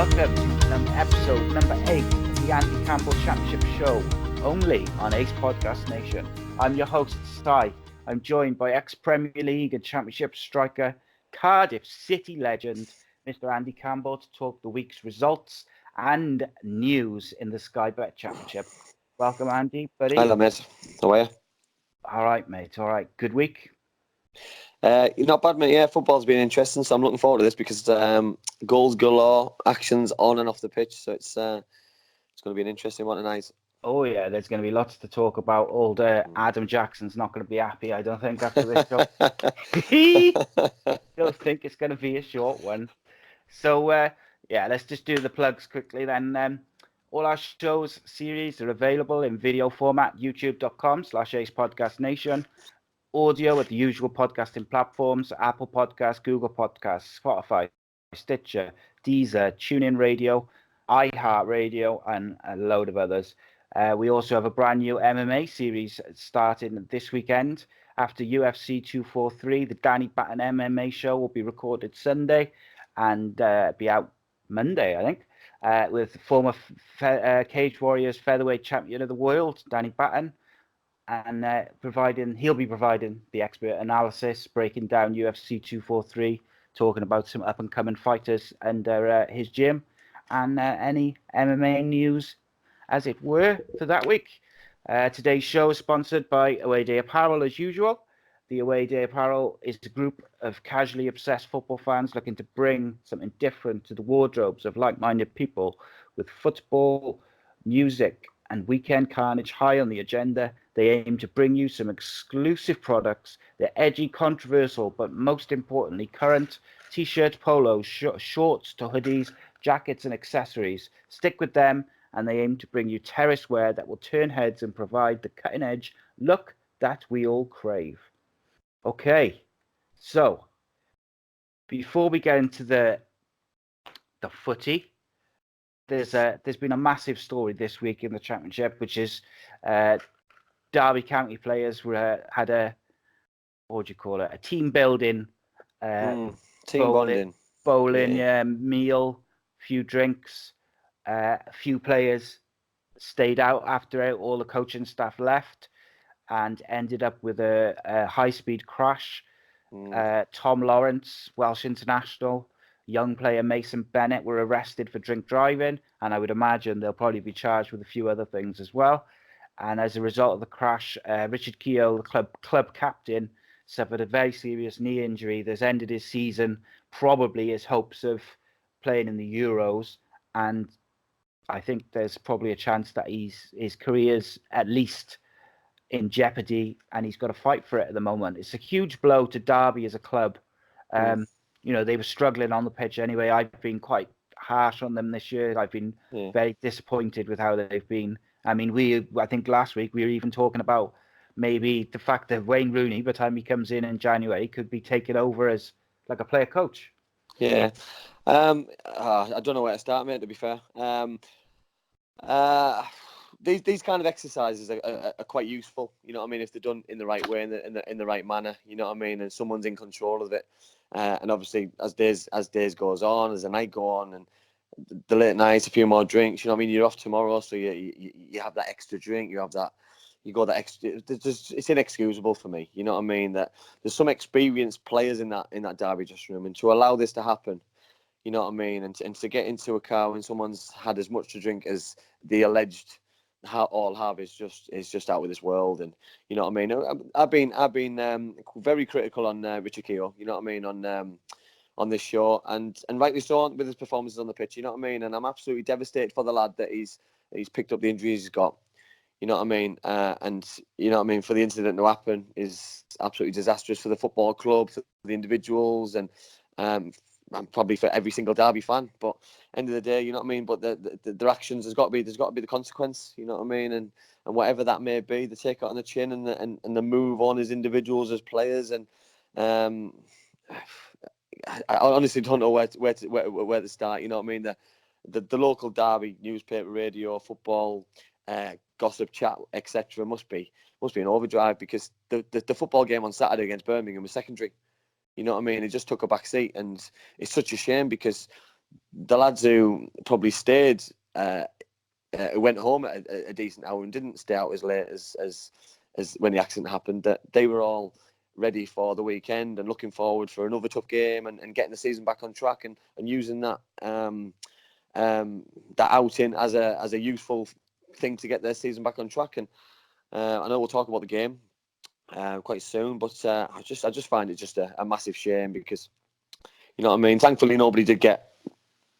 welcome to episode number 8 of the Andy Campbell Championship Show, only on ACEcast Nation. I'm your host, Si. I'm joined by ex-Premier League and Championship striker, Cardiff City legend, Mr. Andy Campbell, to talk the week's results and news in the Sky Bet Championship. Welcome, Andy, buddy. Hello, mate. How are you? All right, mate. All right. Good week? Not bad, mate. Yeah, football's been interesting, so I'm looking forward to this because goals galore, actions on and off the pitch. So it's going to be an interesting one tonight. Oh, yeah, there's going to be lots to talk about. Old Adam Jackson's not going to be happy, I don't think, after this show. Still think it's going to be a short one. So, let's just do the plugs quickly then. All our shows, series are available in video format, youtube.com/AcePodcastNation. Audio at the usual podcasting platforms, Apple Podcasts, Google Podcasts, Spotify, Stitcher, Deezer, TuneIn Radio, iHeartRadio, and a load of others. We also have a brand new MMA series starting this weekend. After UFC 243, the Danny Batten MMA show will be recorded Sunday and be out Monday, I think, with former Cage Warriors featherweight champion of the world, Danny Batten. And he'll be providing the expert analysis, breaking down UFC 243, talking about some up-and-coming fighters under his gym, and any MMA news, as it were, for that week. Today's show is sponsored by Away Day Apparel, as usual. The Away Day Apparel is a group of casually obsessed football fans looking to bring something different to the wardrobes of like-minded people, with football, music, and weekend carnage high on the agenda. They aim to bring you some exclusive products. They're edgy, controversial, but most importantly, current. T-shirts, polos, shorts to hoodies, jackets, and accessories. Stick with them, and they aim to bring you terrace wear that will turn heads and provide the cutting-edge look that we all crave. Okay, so before we get into the footy, there's been a massive story this week in the Championship, which is Derby County players had a team building, team bonding, meal, few drinks. A few players stayed out after all the coaching staff left, and ended up with a high-speed crash. Tom Lawrence, Welsh international, young player Mason Bennett were arrested for drink driving, and I would imagine they'll probably be charged with a few other things as well. And as a result of the crash, Richard Keogh, the club captain, suffered a very serious knee injury that's ended his season, probably his hopes of playing in the Euros. And I think there's probably a chance that his career's at least in jeopardy, and he's got to fight for it at the moment. It's a huge blow to Derby as a club. They were struggling on the pitch anyway. I've been quite harsh on them this year. I've been very disappointed with how they've been. I mean, I think last week we were even talking about maybe the fact that Wayne Rooney, by the time he comes in January, could be taken over as like a player coach. Yeah. I don't know where to start, mate, to be fair. These kind of exercises are quite useful, you know what I mean, if they're done in the right way, in the right manner, you know what I mean, and someone's in control of it. And obviously, as days goes on, as the night go on, and the late nights, a few more drinks, you know what I mean, you're off tomorrow, so you have that extra drink, you go that extra. It's inexcusable for me, you know what I mean, that there's some experienced players in that Derby dressing room, and to allow this to happen, you know what I mean, and to get into a car when someone's had as much to drink as the alleged all have is just out of this world. And you know what I mean, I've been very critical on Richard Keogh, you know what I mean, on this show, and rightly so with his performances on the pitch, you know what I mean, and I'm absolutely devastated for the lad that he's picked up the injuries he's got, you know what I mean, and you know what I mean, for the incident to happen is absolutely disastrous for the football club, for the individuals, and probably for every single Derby fan. But end of the day, you know what I mean, but their actions, there's got to be the consequence, you know what I mean, and whatever that may be, they take it on the chin and the move on as individuals, as players, and I honestly don't know where to start, you know what I mean. The local Derby newspaper, radio, football, gossip, chat, etc. must be an overdrive, because the football game on Saturday against Birmingham was secondary. You know what I mean? It just took a back seat, and it's such a shame, because the lads who probably stayed, went home at a decent hour and didn't stay out as late as when the accident happened, that they were all ready for the weekend and looking forward for another tough game and getting the season back on track and using that that outing as a useful thing to get their season back on track. And I know we'll talk about the game quite soon, but I just find it just a massive shame because, you know what I mean, thankfully nobody did get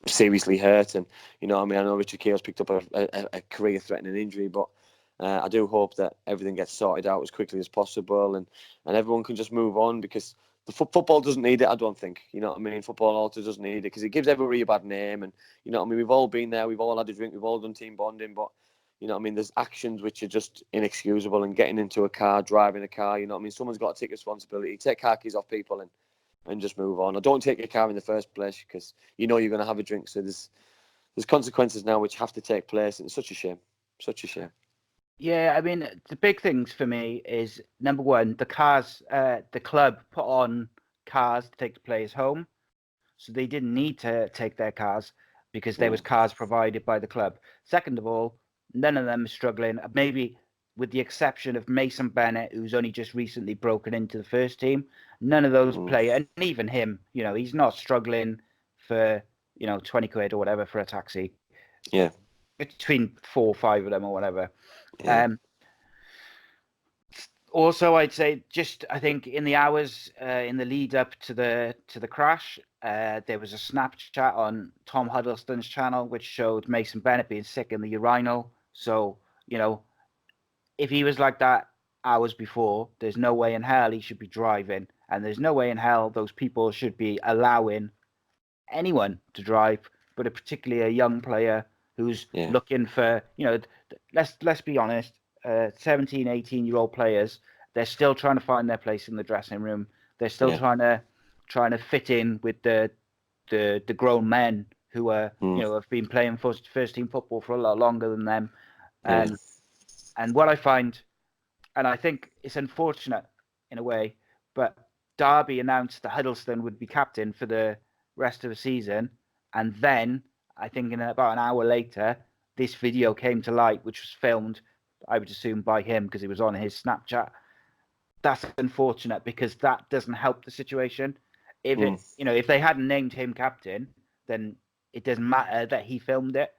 seriously hurt, and you know what I mean, I know Richard Keogh's picked up a career-threatening injury, but I do hope that everything gets sorted out as quickly as possible and everyone can just move on, because the football doesn't need it, I don't think. You know what I mean? Football also doesn't need it because it gives everybody a bad name, and you know what I mean, we've all been there, we've all had a drink, we've all done team bonding, but you know what I mean, there's actions which are just inexcusable, and getting into a car, driving a car, you know what I mean, someone's got to take responsibility, take car keys off people and just move on. Or don't take your car in the first place because you know you're going to have a drink. So there's consequences now which have to take place, and it's such a shame. Such a shame. Yeah, I mean, the big things for me is, number one, the club put on cars to take the players home. So they didn't need to take their cars because there was cars provided by the club. Second of all, none of them are struggling, maybe with the exception of Mason Bennett, who's only just recently broken into the first team. None of those players, and even him, you know, he's not struggling for, 20 quid or whatever for a taxi. Yeah. Between 4 or 5 of them or whatever. Yeah. Also, I'd say I think in the hours in the lead up to the crash, there was a Snapchat on Tom Huddleston's channel which showed Mason Bennett being sick in the urinal. So, if he was like that hours before, there's no way in hell he should be driving, and there's no way in hell those people should be allowing anyone to drive, but particularly a young player who's looking for, let's be honest, 17, 18-year-old players, they're still trying to find their place in the dressing room. They're still trying to fit in with the grown men who are, have been playing first team football for a lot longer than them. And what I find, and I think it's unfortunate in a way, but Derby announced that Huddleston would be captain for the rest of the season, and then I think in about an hour later, this video came to light, which was filmed, I would assume, by him because it was on his Snapchat. That's unfortunate because that doesn't help the situation. If they hadn't named him captain, then it doesn't matter that he filmed it.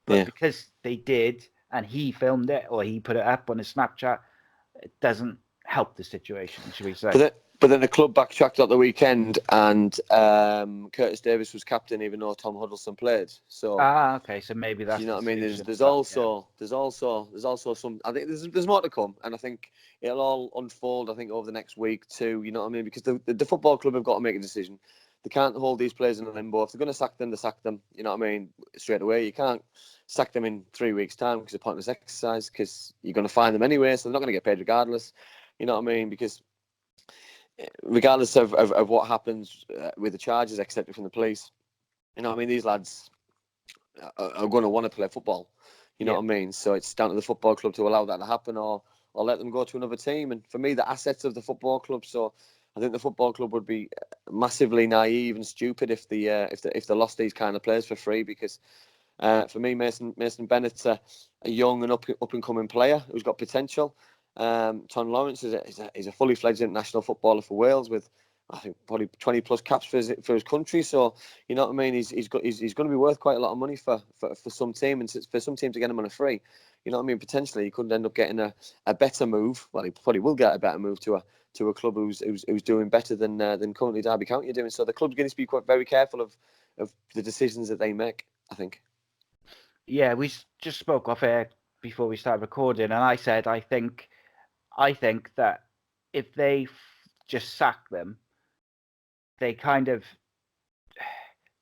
But because they did, and he filmed it or he put it up on his Snapchat, it doesn't help the situation, should we say? But then the club backtracked at the weekend, and Curtis Davis was captain, even though Tom Huddleston played. So okay, so maybe that's, you know what I mean. There's also some. I think there's more to come, and I think it'll all unfold. I think over the next week too. You know what I mean? Because the football club have got to make a decision. They can't hold these players in a limbo. If they're going to sack them, they sack them. You know what I mean? Straight away. You can't sack them in 3 weeks' time because it's a pointless exercise. Because you're going to find them anyway, so they're not going to get paid regardless. You know what I mean? Because regardless of what happens with the charges accepted from the police, you know what I mean, these lads are going to want to play football. You know what I mean? So it's down to the football club to allow that to happen, or let them go to another team. And for me, the assets of the football club. So I think the football club would be massively naive and stupid if they lost these kind of players for free. Because for me, Mason Bennett's a young and up and coming player who's got potential. Tom Lawrence is a fully fledged international footballer for Wales with, I think, probably 20 plus caps for his country. So you know what I mean. He's going to be worth quite a lot of money for some team, and for some team to get him on a free. You know what I mean. Potentially, he could end up getting a better move. Well, he probably will get a better move to a club who's doing better than currently Derby County are doing. So the club's going to be quite very careful of the decisions that they make, I think. Yeah, we just spoke off air before we started recording, and I said I think that if they just sack them, they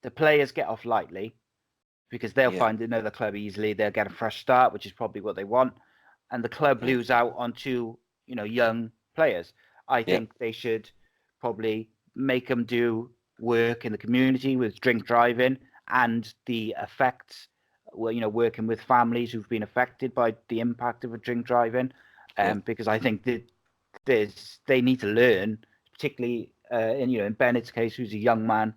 the players get off lightly because they'll find another club easily. They'll get a fresh start, which is probably what they want, and the club lose out on two, young players. I think they should probably make them do work in the community with drink driving and the effects. Working with families who've been affected by the impact of a drink driving, because I think that they need to learn, particularly in Bennett's case, who's a young man,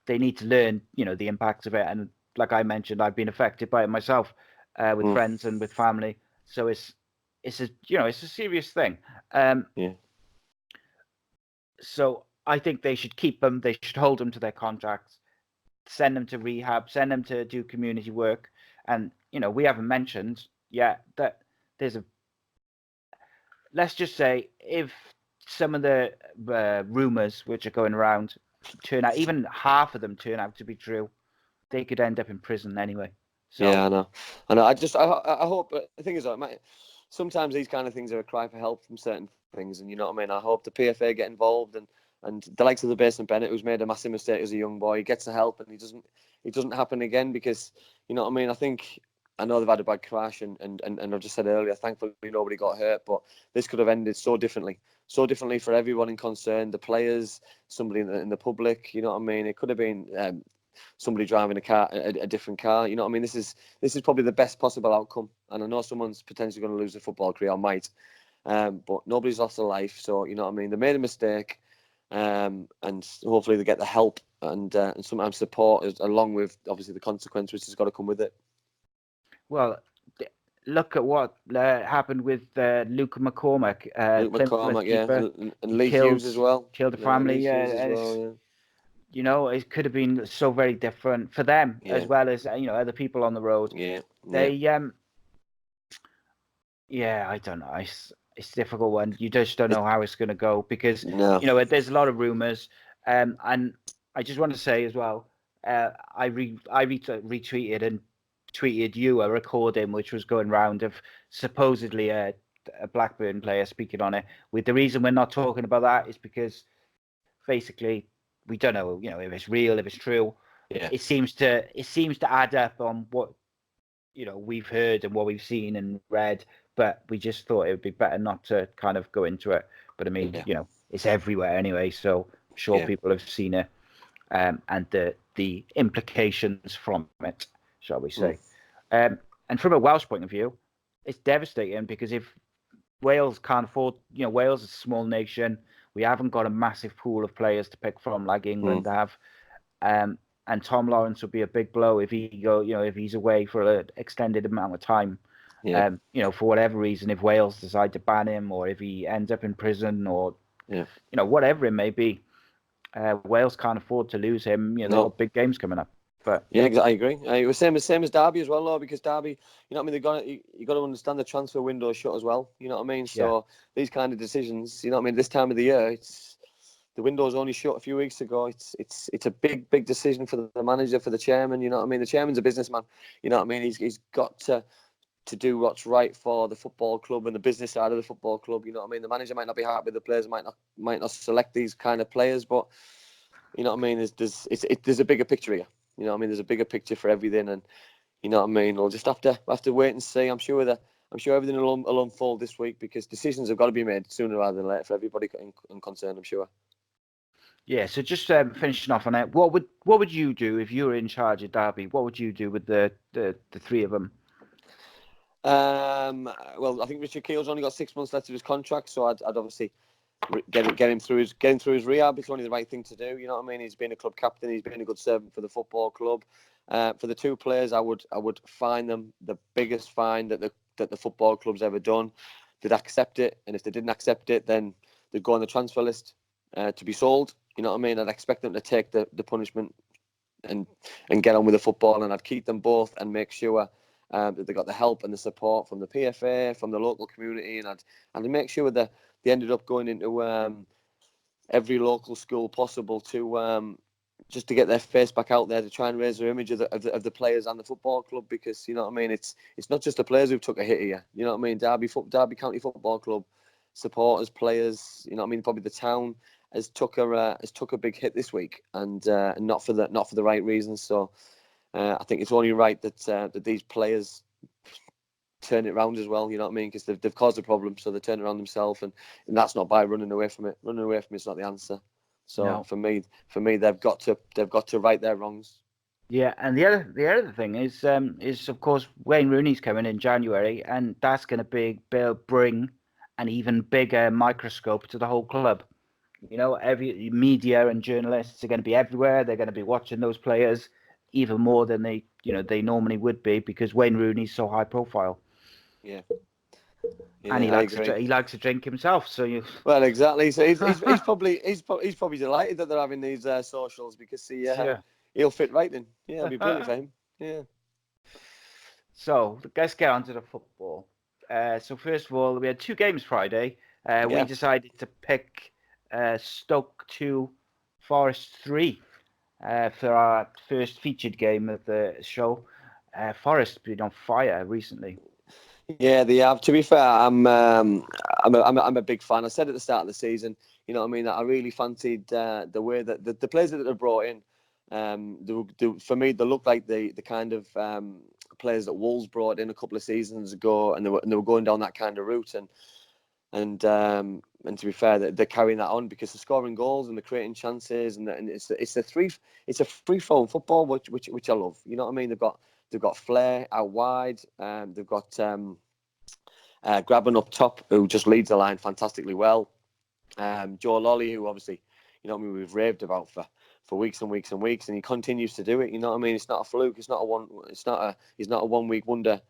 they need to learn, the impacts of it. And like I mentioned, I've been affected by it myself, with friends and with family. So it's a serious thing. Yeah. So I think they should keep them. They should hold them to their contracts, send them to rehab, send them to do community work. And, we haven't mentioned yet that there's let's just say, if some of the rumours which are going around turn out, even half of them turn out to be true, they could end up in prison anyway. So, yeah, I know. I hope. The thing is, sometimes these kind of things are a cry for help from certain things, and you know what I mean. I hope the PFA get involved, and the likes of the Basin Bennett, who's made a massive mistake as a young boy, he gets the help, and it doesn't happen again, because you know what I mean. I know they've had a bad crash, and I've just said earlier, thankfully nobody got hurt, but this could have ended so differently for everyone in concern, the players, somebody in the public. You know what I mean. It could have been somebody driving a different car. You know what I mean. This is probably the best possible outcome, and I know someone's potentially going to lose a football career, or might, but nobody's lost a life. So you know what I mean. They made a mistake, and hopefully they get the help and sometimes support, along with obviously the consequence which has got to come with it. Well, look at what happened with Luke McCormack. Luke McCormack, yeah, and Lee Hughes as well. Killed a family. Lee Hughes as well, yeah. It could have been so very different for them, as well as other people on the road. Yeah. They I don't know. It's a difficult one. You just don't know how it's going to go, because there's a lot of rumours, and I just want to say as well, I retweeted and tweeted you a recording which was going round of supposedly a Blackburn player speaking on it. With the reason we're not talking about that is because basically we don't know, if it's real, if it's true. Yeah. It seems to add up on what we've heard and what we've seen and read, but we just thought it would be better not to kind of go into it. But I mean, it's everywhere anyway, so I'm sure people have seen it, and the implications from it, shall we say. And from a Welsh point of view, it's devastating, because if Wales can't afford, Wales is a small nation. We haven't got a massive pool of players to pick from like England have. And Tom Lawrence would be a big blow if if he's away for an extended amount of time. For whatever reason, if Wales decide to ban him, or if he ends up in prison, or whatever it may be, Wales can't afford to lose him. They've got big games coming up. But I agree. It was same as Derby as well, though, because Derby, you got to understand the transfer window is shut as well. You know what I mean? So these kind of decisions, you know what I mean, this time of the year, the window's only shut a few weeks ago. It's a big decision for the manager, for the chairman. You know what I mean? The chairman's a businessman. You know what I mean? He's got to do what's right for the football club and the business side of the football club. You know what I mean? The manager might not be happy with the players, might not select these kind of players, but you know what I mean? There's a bigger picture here. You know what I mean? There's a bigger picture for everything, and you know what I mean? We'll just have to wait and see. I'm sure everything will unfold this week, because decisions have got to be made sooner rather than later for everybody in concern, I'm sure. Yeah. So just finishing off on it, what would you do if you were in charge of Derby? What would you do with the three of them? Well, I think Richard Keogh's only got 6 months left of his contract, so I'd obviously get him through his rehab. It's only the right thing to do. You know what I mean? He's been a club captain. He's been a good servant for the football club. For the two players, I would fine them the biggest fine that the football club's ever done. They'd accept it, and if they didn't accept it, then they'd go on the transfer list to be sold. You know what I mean? I'd expect them to take the punishment and get on with the football, and I'd keep them both and make sure that they got the help and the support from the PFA, from the local community, and I'd make sure that they ended up going into every local school possible to just to get their face back out there, to try and raise their image of the players and the football club, because you know what I mean, it's not just the players who've took a hit here. You know what I mean? Derby County Football Club supporters, players, you know what I mean, probably the town has took a big hit this week, and not for the right reasons. So I think it's only right that these players turn it around as well. You know what I mean? Because they've caused a problem, so they turn it around themselves, and that's not by running away from it. Running away from it's not the answer. So for me, they've got to right their wrongs. Yeah, and the other thing is of course Wayne Rooney's coming in January, and that's going to bring an even bigger microscope to the whole club. You know, every media and journalists are going to be everywhere. They're going to be watching those players even more than they normally would be, because Wayne Rooney's so high profile. Yeah. And Yeah, I agree. he likes to drink himself. So you. Well, exactly. So he's probably delighted that they're having these socials, because he'll fit right in. Yeah, it'll be brilliant for him. Yeah. So let's get on to the football. So first of all, we had 2 games Friday. We decided to pick Stoke 2, Forest 3 for our first featured game of the show. Forest been on fire recently. Yeah, they have. To be fair, I'm a big fan. I said at the start of the season, you know what I mean, that I really fancied the way that the players that they brought in. For me, they look like the kind of players that Wolves brought in a couple of seasons ago, and they were going down that kind of route. And to be fair, they're carrying that on, because they're scoring goals and they're creating chances, and it's a free flowing football, which I love. You know what I mean? They've got flair out wide. They've got Graben up top, who just leads the line fantastically well. Joe Lolly, who obviously, you know what I mean, we've raved about for weeks and weeks and weeks, and he continues to do it. You know what I mean? It's not a fluke. He's not a 1 week wonder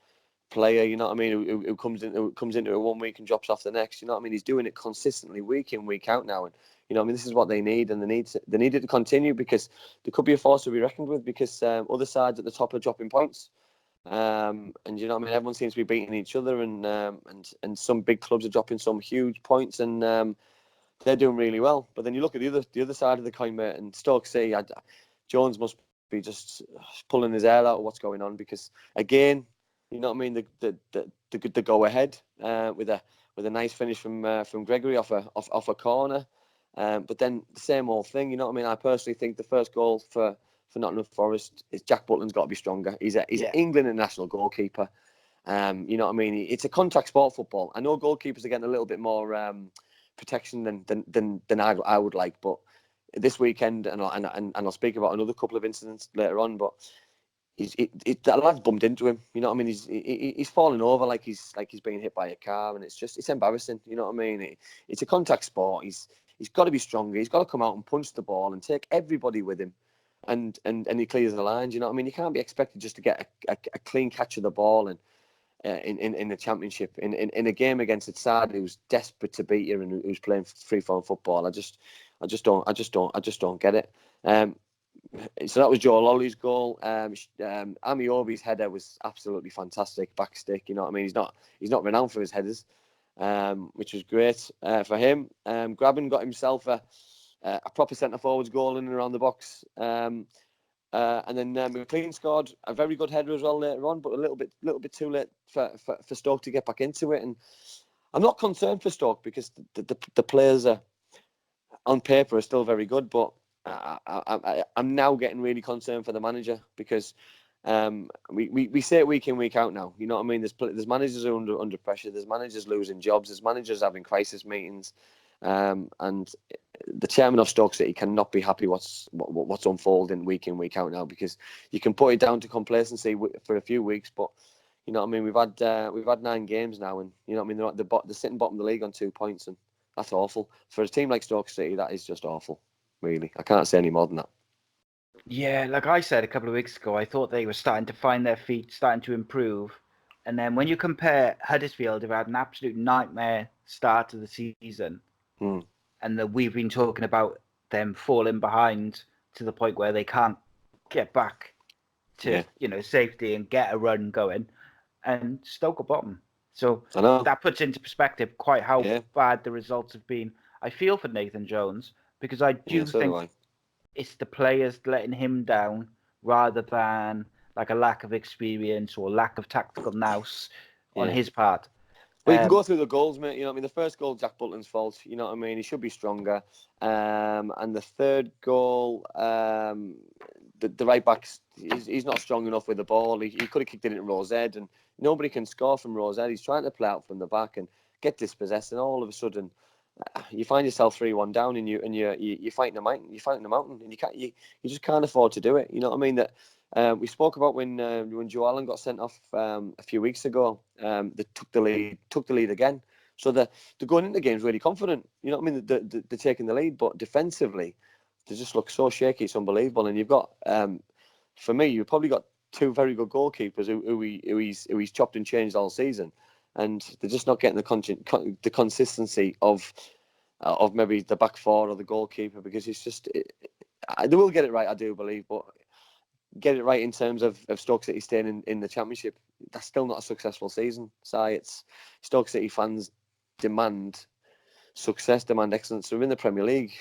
player. You know what I mean? Who comes into it 1 week and drops off the next. You know what I mean? He's doing it consistently, week in, week out now, and you know what I mean, this is what they need, and they need it to continue, because there could be a force to be reckoned with, because other sides at the top are dropping points. And you know what I mean, everyone seems to be beating each other, and some big clubs are dropping some huge points, and they're doing really well. But then you look at the other side of the coin, mate, and Stoke City, Jones must be just pulling his hair out of what's going on, because again, you know what I mean, the go ahead with a nice finish from Gregory off a corner, but then the same old thing. You know what I mean? I personally think the first goal for Nottingham Forest is Jack Butland's got to be stronger. He's an England international goalkeeper. You know what I mean? It's a contact sport, football. I know goalkeepers are getting a little bit more protection than I would like, but this weekend, and I'll speak about another couple of incidents later on, but that lad's bumped into him. You know what I mean? He's falling over like he's being hit by a car, and it's embarrassing. You know what I mean? It's a contact sport. He's got to be stronger. He's got to come out and punch the ball and take everybody with him, and he clears the lines. You know what I mean? You can't be expected just to get a clean catch of the ball and in the championship in a game against a side who's desperate to beat you and who's playing free-flowing football. I just don't get it. So that was Joe Lolly's goal. Amiobi's header was absolutely fantastic, backstick. You know what I mean? He's not renowned for his headers, which was great for him. Graben got himself a proper centre forwards goal in and around the box, and then McLean scored a very good header as well later on, but a little bit too late for Stoke to get back into it. And I'm not concerned for Stoke, because the players on paper are still very good, but I'm now getting really concerned for the manager, because we say it week in, week out now. You know what I mean? There's managers who are under pressure. There's managers losing jobs. There's managers having crisis meetings, and the chairman of Stoke City cannot be happy what's unfolding week in, week out now, because you can put it down to complacency for a few weeks, but you know what I mean, we've had 9 games now, and you know what I mean, they're sitting bottom of the league on 2 points, and that's awful for a team like Stoke City. That is just awful. Really, I can't say any more than that. Yeah, like I said a couple of weeks ago, I thought they were starting to find their feet, starting to improve. And then when you compare Huddersfield, who had an absolute nightmare start to the season, and we've been talking about them falling behind to the point where they can't get back to safety and get a run going, and Stoke are bottom. So that puts into perspective quite how bad the results have been. I feel for Nathan Jones, because I do think it's the players letting him down rather than like a lack of experience or lack of tactical nous on his part. Well, you can go through the goals, mate. You know what I mean? The first goal, Jack Butland's fault. You know what I mean? He should be stronger. And the third goal, the right back, he's not strong enough with the ball. He could have kicked it into Rowe's head, and nobody can score from Rowe's head. He's trying to play out from the back and get dispossessed, and all of a sudden, you find yourself 3-1 down, and you're fighting a mountain. You're fighting a mountain, and you just can't afford to do it. You know what I mean? That we spoke about when Joe Allen got sent off a few weeks ago. They took the lead again. So they're going into games really confident. You know what I mean? They're taking the lead, but defensively, they just look so shaky. It's unbelievable. And you've got, for me, you've probably got two very good goalkeepers who he's chopped and changed all season, and they're just not getting the consistency of maybe the back four or the goalkeeper, because it's just they will get it right, I do believe, but get it right in terms of Stoke City staying in the Championship, that's still not a successful season. So it's Stoke City fans demand success, demand excellence. We're in the Premier League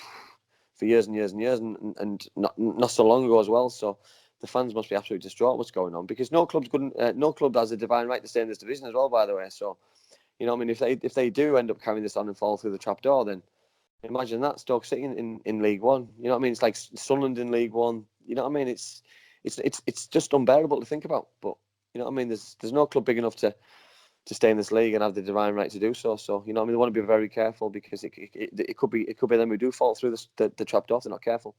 for years and years and years, and not so long ago as well. So the fans must be absolutely distraught what's going on, because no club has a divine right to stay in this division as well, by the way. So, you know what I mean, if they do end up carrying this on and fall through the trapdoor, then imagine that, Stoke City in League One. You know what I mean? It's like Sunderland in League One. You know what I mean? It's just unbearable to think about. But you know what I mean? There's no club big enough to stay in this league and have the divine right to do so. So you know what I mean? They want to be very careful, because it could be them who do fall through the trapdoor if they're not careful.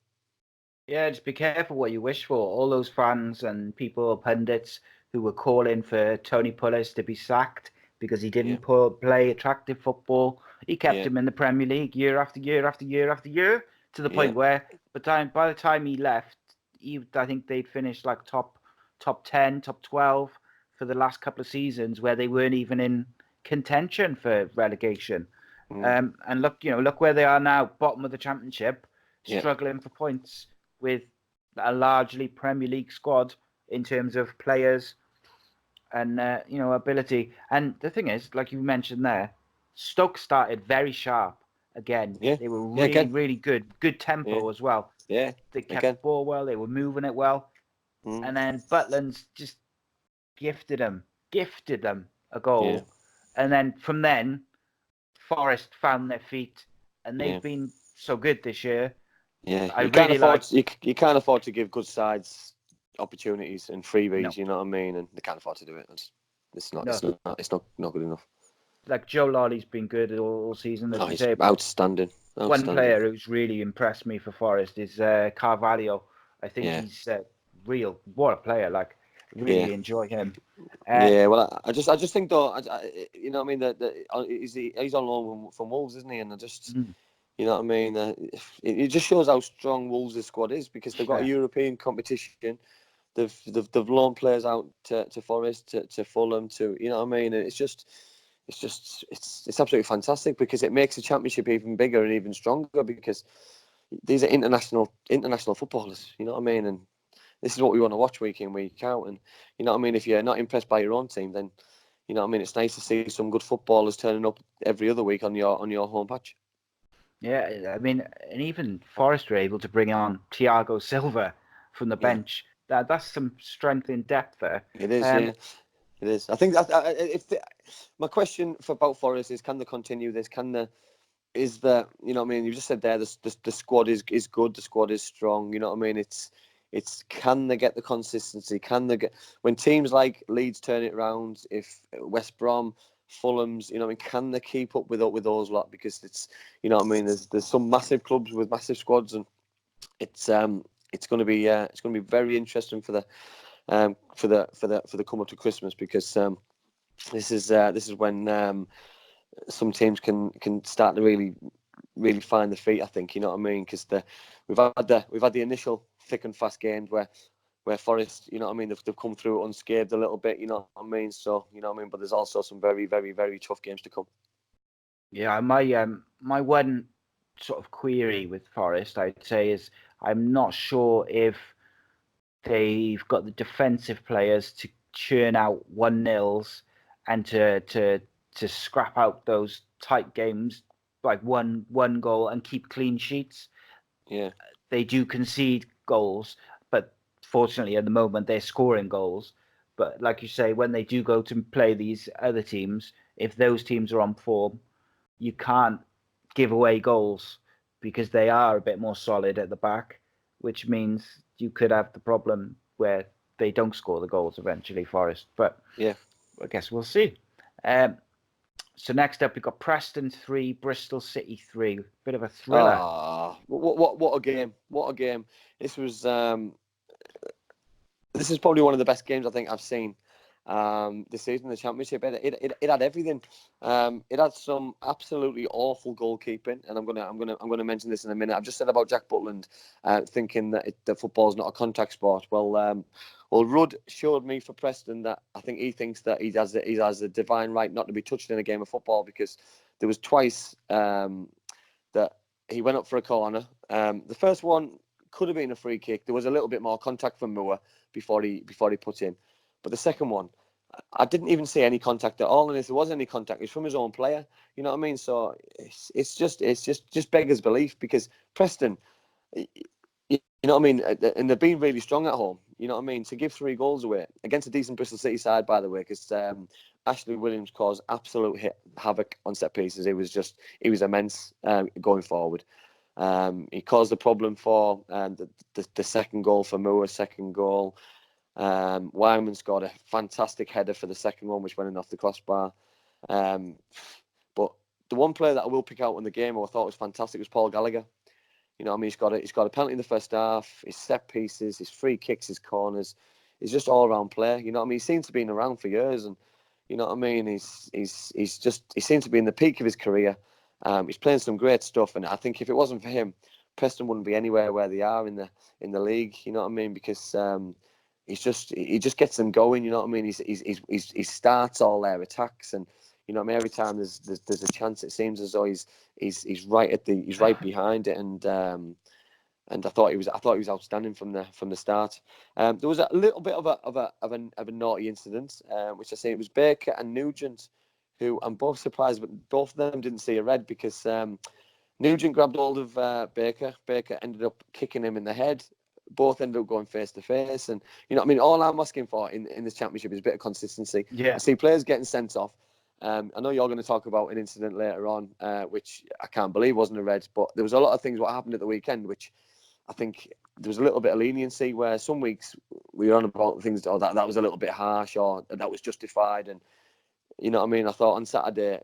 Yeah, just be careful what you wish for. All those fans and people, pundits, who were calling for Tony Pulis to be sacked because he didn't play attractive football. He kept him in the Premier League year after year after year after year, to the point where by the time he left, I think they'd finished like top 10, top 12 for the last couple of seasons, where they weren't even in contention for relegation. And look where they are now, bottom of the Championship, struggling for points with a largely Premier League squad in terms of players and ability. And the thing is, like you mentioned there, Stoke started very sharp again. They were really good tempo as well. Yeah, they kept the ball well. They were moving it well. And then Butland's just gifted them a goal. And then from then, Forest found their feet, and they've been so good this year. Yeah, you can't afford to give good sides opportunities and freebies. No. You know what I mean? And they can't afford to do it. It's not good enough. Like Joe Lolly's been good all season. He's outstanding. One player who's really impressed me for Forest is Carvalho. I think he's what a player! Like, really enjoy him. Well, I just think though, you know what I mean, that he's on loan from Wolves, isn't he? And I just. You know what I mean? It just shows how strong Wolves' squad is, because they've got a European competition. They've loaned players out to Forest, to Fulham, you know what I mean? And it's absolutely fantastic, because it makes the Championship even bigger and even stronger, because these are international footballers. You know what I mean? And this is what we want to watch week in, week out. And you know what I mean? If you're not impressed by your own team, then you know what I mean. It's nice to see some good footballers turning up every other week on your home patch. Yeah, I mean, and even Forest were able to bring on Thiago Silva from the bench. That's some strength in depth there. It is, It is. I think my question about Forest is, can they continue this? You know what I mean? You just said there, the squad is good. The squad is strong. You know what I mean? It's can they get the consistency? Can they get, when teams like Leeds turn it around? If West Brom, Fulham's, you know what I mean, can they keep up with those lot? Because it's, you know what I mean, there's some massive clubs with massive squads, and it's going to be very interesting for the come up to Christmas, because this is when some teams can start to really find their feet, I think. You know what I mean? Because we've had the initial thick and fast games where Forest, you know what I mean, they've come through unscathed a little bit, you know what I mean? So, you know what I mean? But there's also some very, very, very tough games to come. Yeah, my one sort of query with Forest, I'd say, is I'm not sure if they've got the defensive players to churn out 1-0s and to scrap out those tight games, like one goal, and keep clean sheets. Yeah. They do concede goals, but fortunately at the moment they're scoring goals. But like you say, when they do go to play these other teams, if those teams are on form, you can't give away goals, because they are a bit more solid at the back, which means you could have the problem where they don't score the goals eventually, Forest. But yeah, I guess we'll see. So next up, we've got Preston 3, Bristol City 3. Bit of a thriller. What a game! What a game! This is probably one of the best games I think I've seen. this season in the Championship. It had everything. It had some absolutely awful goalkeeping, and I'm gonna mention this in a minute. I've just said about Jack Butland, thinking that football's not a contact sport. Well, Rudd showed me for Preston that I think he thinks that he has a divine right not to be touched in a game of football, because there was twice that he went up for a corner. The first one could have been a free kick. There was a little bit more contact from Moore before he put in. But the second one, I didn't even see any contact at all. And if there was any contact, it's from his own player. You know what I mean? So it's just beggars belief, because Preston, you know what I mean? And they've been really strong at home. You know what I mean? To give 3 goals away against a decent Bristol City side, by the way, because Ashley Williams caused absolute havoc on set pieces. He was immense going forward. He caused a problem for the second goal for Moore, second goal. Wyman scored a fantastic header for the second one, which went in off the crossbar. But the one player that I will pick out in the game who I thought was fantastic was Paul Gallagher. You know what I mean? He's got a penalty in the first half, his set pieces, his free kicks, his corners. He's just all round player. You know what I mean? He seems to be around for years, and you know what I mean? He seems to be in the peak of his career. He's playing some great stuff, and I think if it wasn't for him, Preston wouldn't be anywhere where they are in the league. You know what I mean? Because he just gets them going. You know what I mean? He starts all their attacks, and you know what I mean. Every time there's a chance, it seems as though he's right behind it, and I thought he was outstanding from the start. There was a little bit of a naughty incident, which I say it was Baker and Nugent, who I'm both surprised, but both of them didn't see a red, because Nugent grabbed hold of Baker. Baker ended up kicking him in the head. Both ended up going face to face, and you know what I mean. All I'm asking for in this Championship is a bit of consistency. Yeah. I see players getting sent off. I know you're going to talk about an incident later on, which I can't believe wasn't a red, but there was a lot of things what happened at the weekend, which I think there was a little bit of leniency, where some weeks we were on about things that was a little bit harsh, or that was justified. And you know what I mean? I thought on Saturday,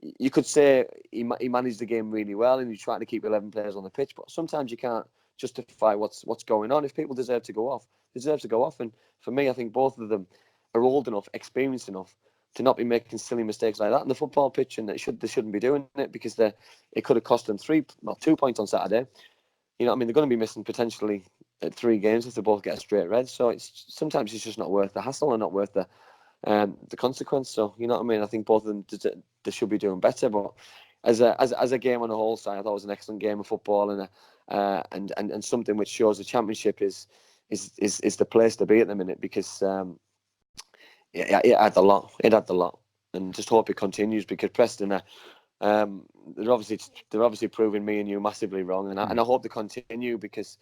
you could say he managed the game really well, and he tried to keep 11 players on the pitch, but sometimes you can't justify what's going on. If people deserve to go off, they deserve to go off. And for me, I think both of them are old enough, experienced enough to not be making silly mistakes like that on the football pitch, and they shouldn't be doing it, because it could have cost them 2 points on Saturday. You know what I mean? They're going to be missing potentially 3 games if they both get a straight red. So sometimes it's just not worth the hassle and not worth the consequence. So you know what I mean? I think both of them they should be doing better. But as a game on the whole side, I thought it was an excellent game of football, and something which shows the Championship is the place to be at the minute, because it had a lot. It had a lot, and just hope it continues, because Preston they're obviously proving me and you massively wrong, and I hope they continue, because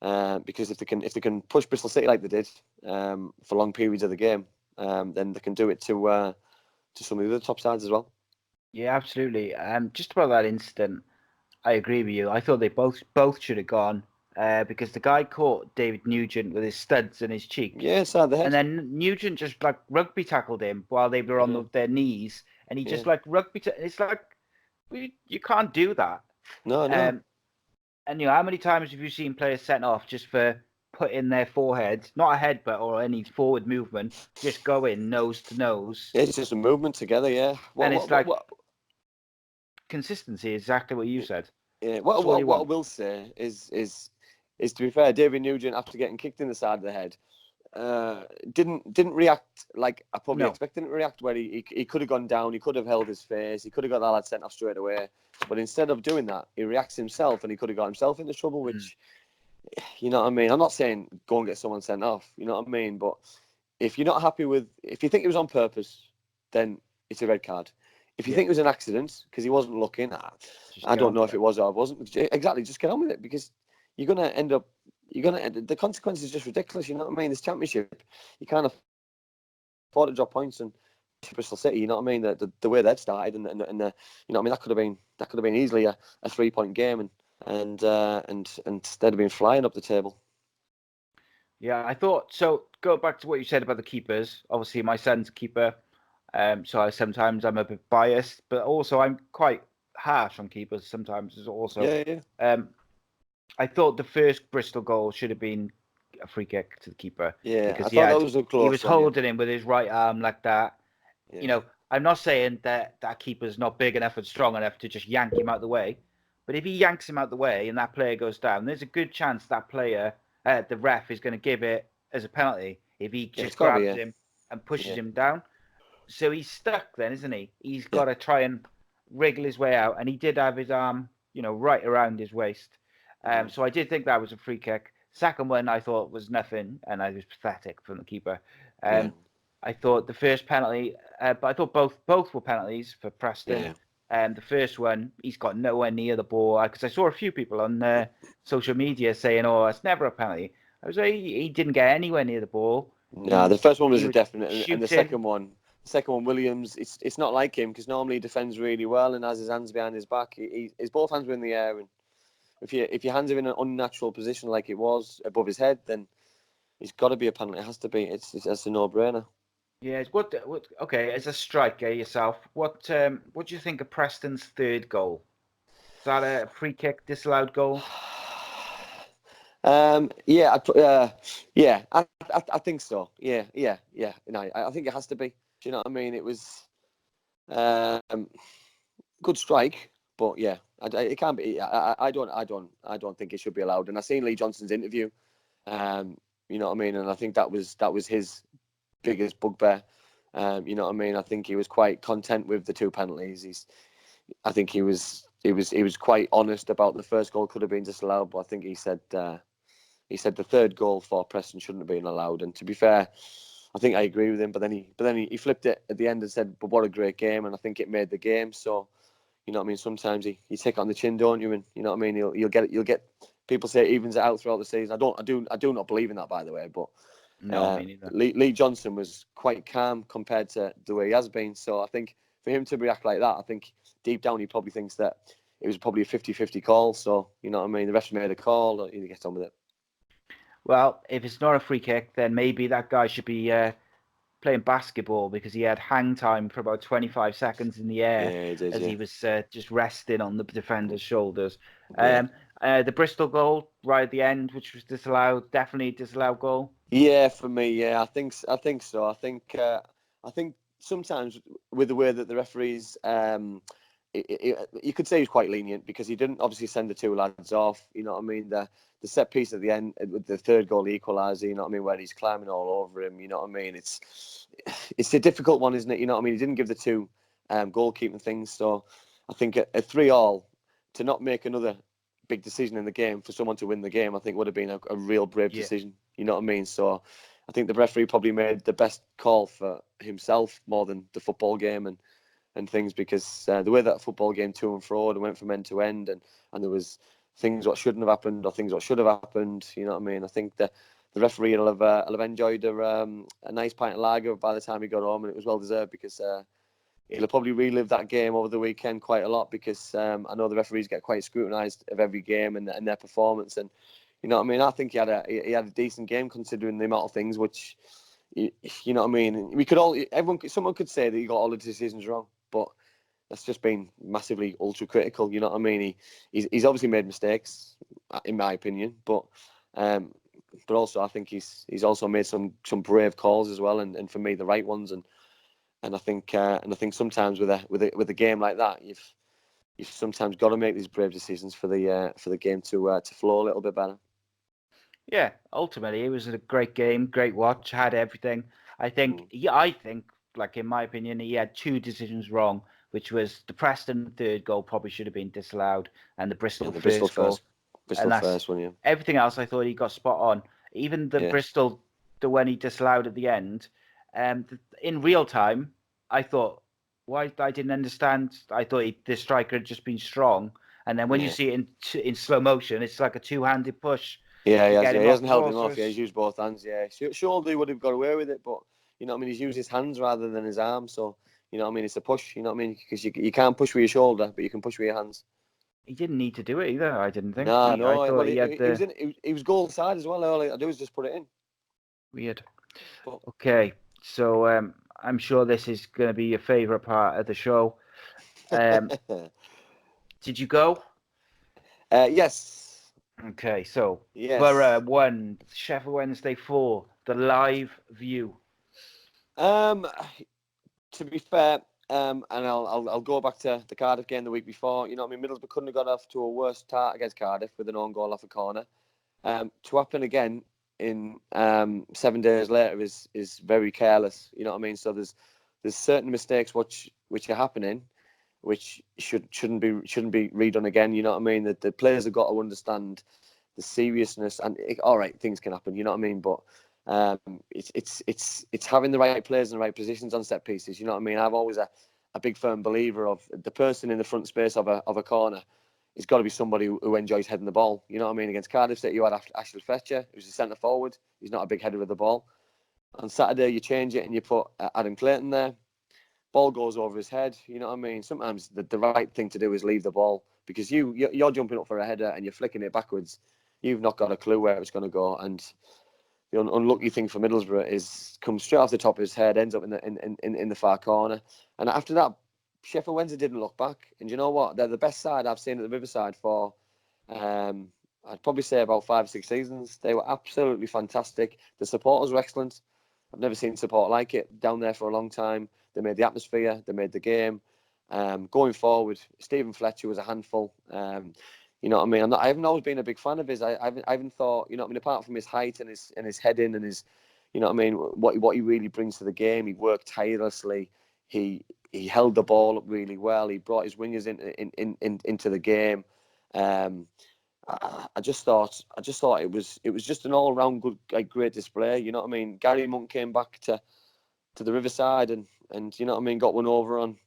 if they can push Bristol City like they did for long periods of the game, then they can do it to some of the other top sides as well. Yeah, absolutely. Just about that incident, I agree with you. I thought they both should have gone, because the guy caught David Nugent with his studs in his cheek. Yeah, side the head. And then Nugent just like rugby tackled him while they were on their knees, and he just like rugby. It's like you can't do that. No. And you know, how many times have you seen players sent off just for putting their forehead, not a headbutt or any forward movement, just going nose to nose? Yeah, it's just a movement together. Yeah, consistency. Exactly what you said. Yeah, what I will say is to be fair, David Nugent, after getting kicked in the side of the head, didn't react like I probably expected him to react, where he could have gone down, he could have held his face, he could have got that lad sent off straight away. But instead of doing that, he reacts himself, and he could have got himself into trouble, which, you know what I mean? I'm not saying go and get someone sent off, you know what I mean? But if you're not happy if you think it was on purpose, then it's a red card. If you think it was an accident, because he wasn't looking, I don't know if it was or it wasn't. Exactly, just get on with it, because you're going to end up, the consequences is just ridiculous, you know what I mean? This Championship, you can't afford to drop points, and Bristol City, you know what I mean? The way they'd started, and you know what I mean? That could have been easily a 3-point game, and they'd have been flying up the table. Yeah, I thought so. Go back to what you said about the keepers. Obviously, my son's a keeper, so sometimes I'm a bit biased, but also I'm quite harsh on keepers sometimes. Also, yeah. I thought the first Bristol goal should have been a free kick to the keeper. Yeah, because I thought that was a close he was one, yeah. holding him with his right arm like that. Yeah. You know, I'm not saying that keeper's not big enough and strong enough to just yank him out the way, but if he yanks him out the way and that player goes down, there's a good chance that player, the ref, is going to give it as a penalty if he just grabs him and pushes him down. So he's stuck then, isn't he? He's got to try and wriggle his way out, and he did have his arm, right around his waist. So I did think that was a free kick. Second one I thought was nothing, and I was pathetic from the keeper. I thought the first penalty, but I thought both were penalties for Preston. The first one, he's got nowhere near the ball, because I saw a few people on social media saying, "Oh, it's never a penalty." I was like, he didn't get anywhere near the ball. No, the first one was a was definite, and the second one, Williams, it's not like him, because normally he defends really well and has his hands behind his back. His both hands were in the air, and if your hands are in an unnatural position like it was above his head, then it's got to be a penalty. It has to be. It's a no-brainer. Yeah. Okay, as a striker yourself, what do you think of Preston's third goal? Is that a free kick, disallowed goal? I think so. Yeah. No, I think it has to be. Do you know what I mean? It was good strike, but yeah, it can't be. I don't think it should be allowed. And I seen Lee Johnson's interview. You know what I mean? And I think that was his biggest bugbear. You know what I mean? I think he was quite content with the two penalties. I think he was quite honest about the first goal could have been disallowed, but I think he said the third goal for Preston shouldn't have been allowed. And to be fair, I think I agree with him. But then he flipped it at the end and said, "But what a great game!" And I think it made the game. So, you know what I mean? Sometimes you take it on the chin, don't you? And you know what I mean? You'll get. People say it evens it out throughout the season. I do not believe in that, by the way. But no, me neither. Lee Johnson was quite calm compared to the way he has been. So I think for him to react like that, I think deep down he probably thinks that it was probably a 50-50 call. So, you know what I mean? The ref made a call, or he gets on with it. Well, if it's not a free kick, then maybe that guy should be playing basketball, because he had hang time for about 25 seconds in the air he was just resting on the defender's shoulders. The Bristol goal right at the end, which was disallowed, definitely disallowed goal. Yeah, for me, yeah, I think so. I think sometimes with the way that the referees, you could say he's quite lenient, because he didn't obviously send the two lads off. You know what I mean? The set piece at the end with the third goal equaliser, you know what I mean, where he's climbing all over him. You know what I mean? It's a difficult one, isn't it? You know what I mean? He didn't give the two goalkeeping things, so I think a 3-3 to not make another big decision in the game for someone to win the game, I think would have been a real brave decision. You know what I mean? So I think the referee probably made the best call for himself more than the football game and things, because the way that football game to and fro and went from end to end, and there was things what shouldn't have happened or things what should have happened. You know what I mean? I think the referee will have enjoyed a nice pint of lager by the time he got home, and it was well deserved, because he'll probably relive that game over the weekend quite a lot, because I know the referees get quite scrutinised of every game and their performance. And you know what I mean? I think he had a decent game considering the amount of things which, you know what I mean? Someone could say that he got all the decisions wrong, but that's just been massively ultra critical. You know what I mean? He's obviously made mistakes, in my opinion, but also I think he's also made some brave calls as well, and for me the right ones. And I think sometimes with a game like that, you've sometimes got to make these brave decisions for the game to flow a little bit better. Yeah, ultimately it was a great game, great watch, had everything. I think, like in my opinion, he had two decisions wrong, which was the Preston third goal probably should have been disallowed, and the Bristol first goal. Bristol first one, yeah. Everything else I thought he got spot on. Even the Bristol, the one he disallowed at the end, in real time, I thought, why I didn't understand. I thought the striker had just been strong, and then when you see it in slow motion, it's like a two-handed push. Yeah, he hasn't held him off. Yeah, he's used both hands. Yeah, surely he would have got away with it, but you know what I mean. He's used his hands rather than his arms, so you know what I mean. It's a push. You know what I mean? Because you can't push with your shoulder, but you can push with your hands. He didn't need to do it either. I didn't think. No. I thought he was goal side as well. All I do was just put it in. Weird. Okay, so I'm sure this is going to be your favourite part of the show. Did you go? Yes. Okay, so Yes. Borough 1, Sheffield Wednesday 4, the live view. To be fair, and I'll go back to the Cardiff game the week before. You know what I mean? Middlesbrough couldn't have got off to a worse start against Cardiff with an own goal off a corner. To happen again in 7 days later is very careless. You know what I mean? So there's certain mistakes which are happening, which shouldn't be redone again. You know what I mean? That the players have got to understand the seriousness. And all right, things can happen. You know what I mean? But it's having the right players in the right positions on set pieces. You know what I mean? I'm always a big firm believer of the person in the front space of a corner. It's got to be somebody who enjoys heading the ball. You know what I mean? Against Cardiff City, you had Ashley Fletcher, who's a centre forward. He's not a big header of the ball. On Saturday, you change it and you put Adam Clayton there. Ball goes over his head. You know what I mean? Sometimes the right thing to do is leave the ball, because you're jumping up for a header and you're flicking it backwards. You've not got a clue where it's going to go. And the unlucky thing for Middlesbrough is comes straight off the top of his head, ends up in the far corner. And after that, Sheffield Wednesday didn't look back. And you know what? They're the best side I've seen at the Riverside for, I'd probably say about 5 or 6 seasons. They were absolutely fantastic. The supporters were excellent. I've never seen support like it down there for a long time. They made the atmosphere. They made the game. Going forward, Stephen Fletcher was a handful. You know what I mean? I haven't always been a big fan of his. I haven't thought, you know what I mean, apart from his height and his heading and his, you know what I mean, what he really brings to the game. He worked tirelessly. He held the ball up really well. He brought his wingers into the game. I just thought it was just an all round good, like, great display. You know what I mean? Gary Monk came back to the Riverside and you know what I mean, got one over on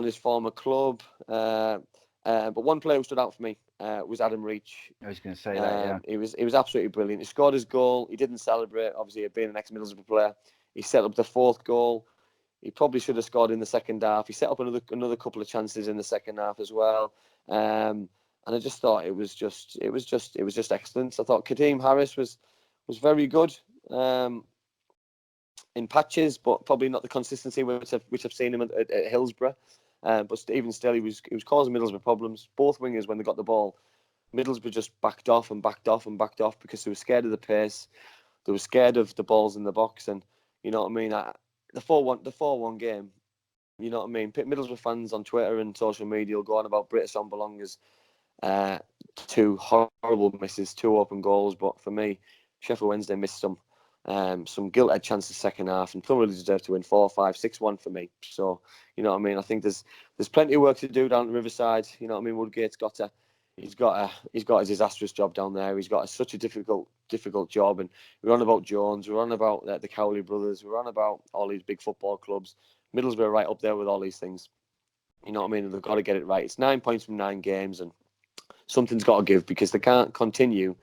his former club. But one player who stood out for me was Adam Reach. I was going to say that, yeah. He was absolutely brilliant. He scored his goal. He didn't celebrate, obviously, being an ex-Middlesbrough player. He set up the fourth goal. He probably should have scored in the second half. He set up another couple of chances in the second half as well. And I just thought it was just excellent. I thought Kadeem Harris was very good in patches, but probably not the consistency which I've seen him at Hillsborough. But even still, he was causing Middlesbrough problems. Both wingers, when they got the ball, Middlesbrough just backed off because they were scared of the pace. They were scared of the balls in the box, and you know what I mean. The 4-1 game. You know what I mean. Middlesbrough fans on Twitter and social media will go on about British Belongers. 2 horrible misses, 2 open goals, but for me, Sheffield Wednesday missed some gilt-edged chances second half and thoroughly deserved to win 4-5, 6-1 for me. So, you know what I mean? I think there's plenty of work to do down at Riverside. You know what I mean? Woodgate's got a disastrous job down there. He's got such a difficult job. And we're on about Jones, we're on about the Cowley brothers, we're on about all these big football clubs. Middlesbrough right up there with all these things. You know what I mean? They've got to get it right. It's 9 points from 9 games, and something's got to give, because they can't continue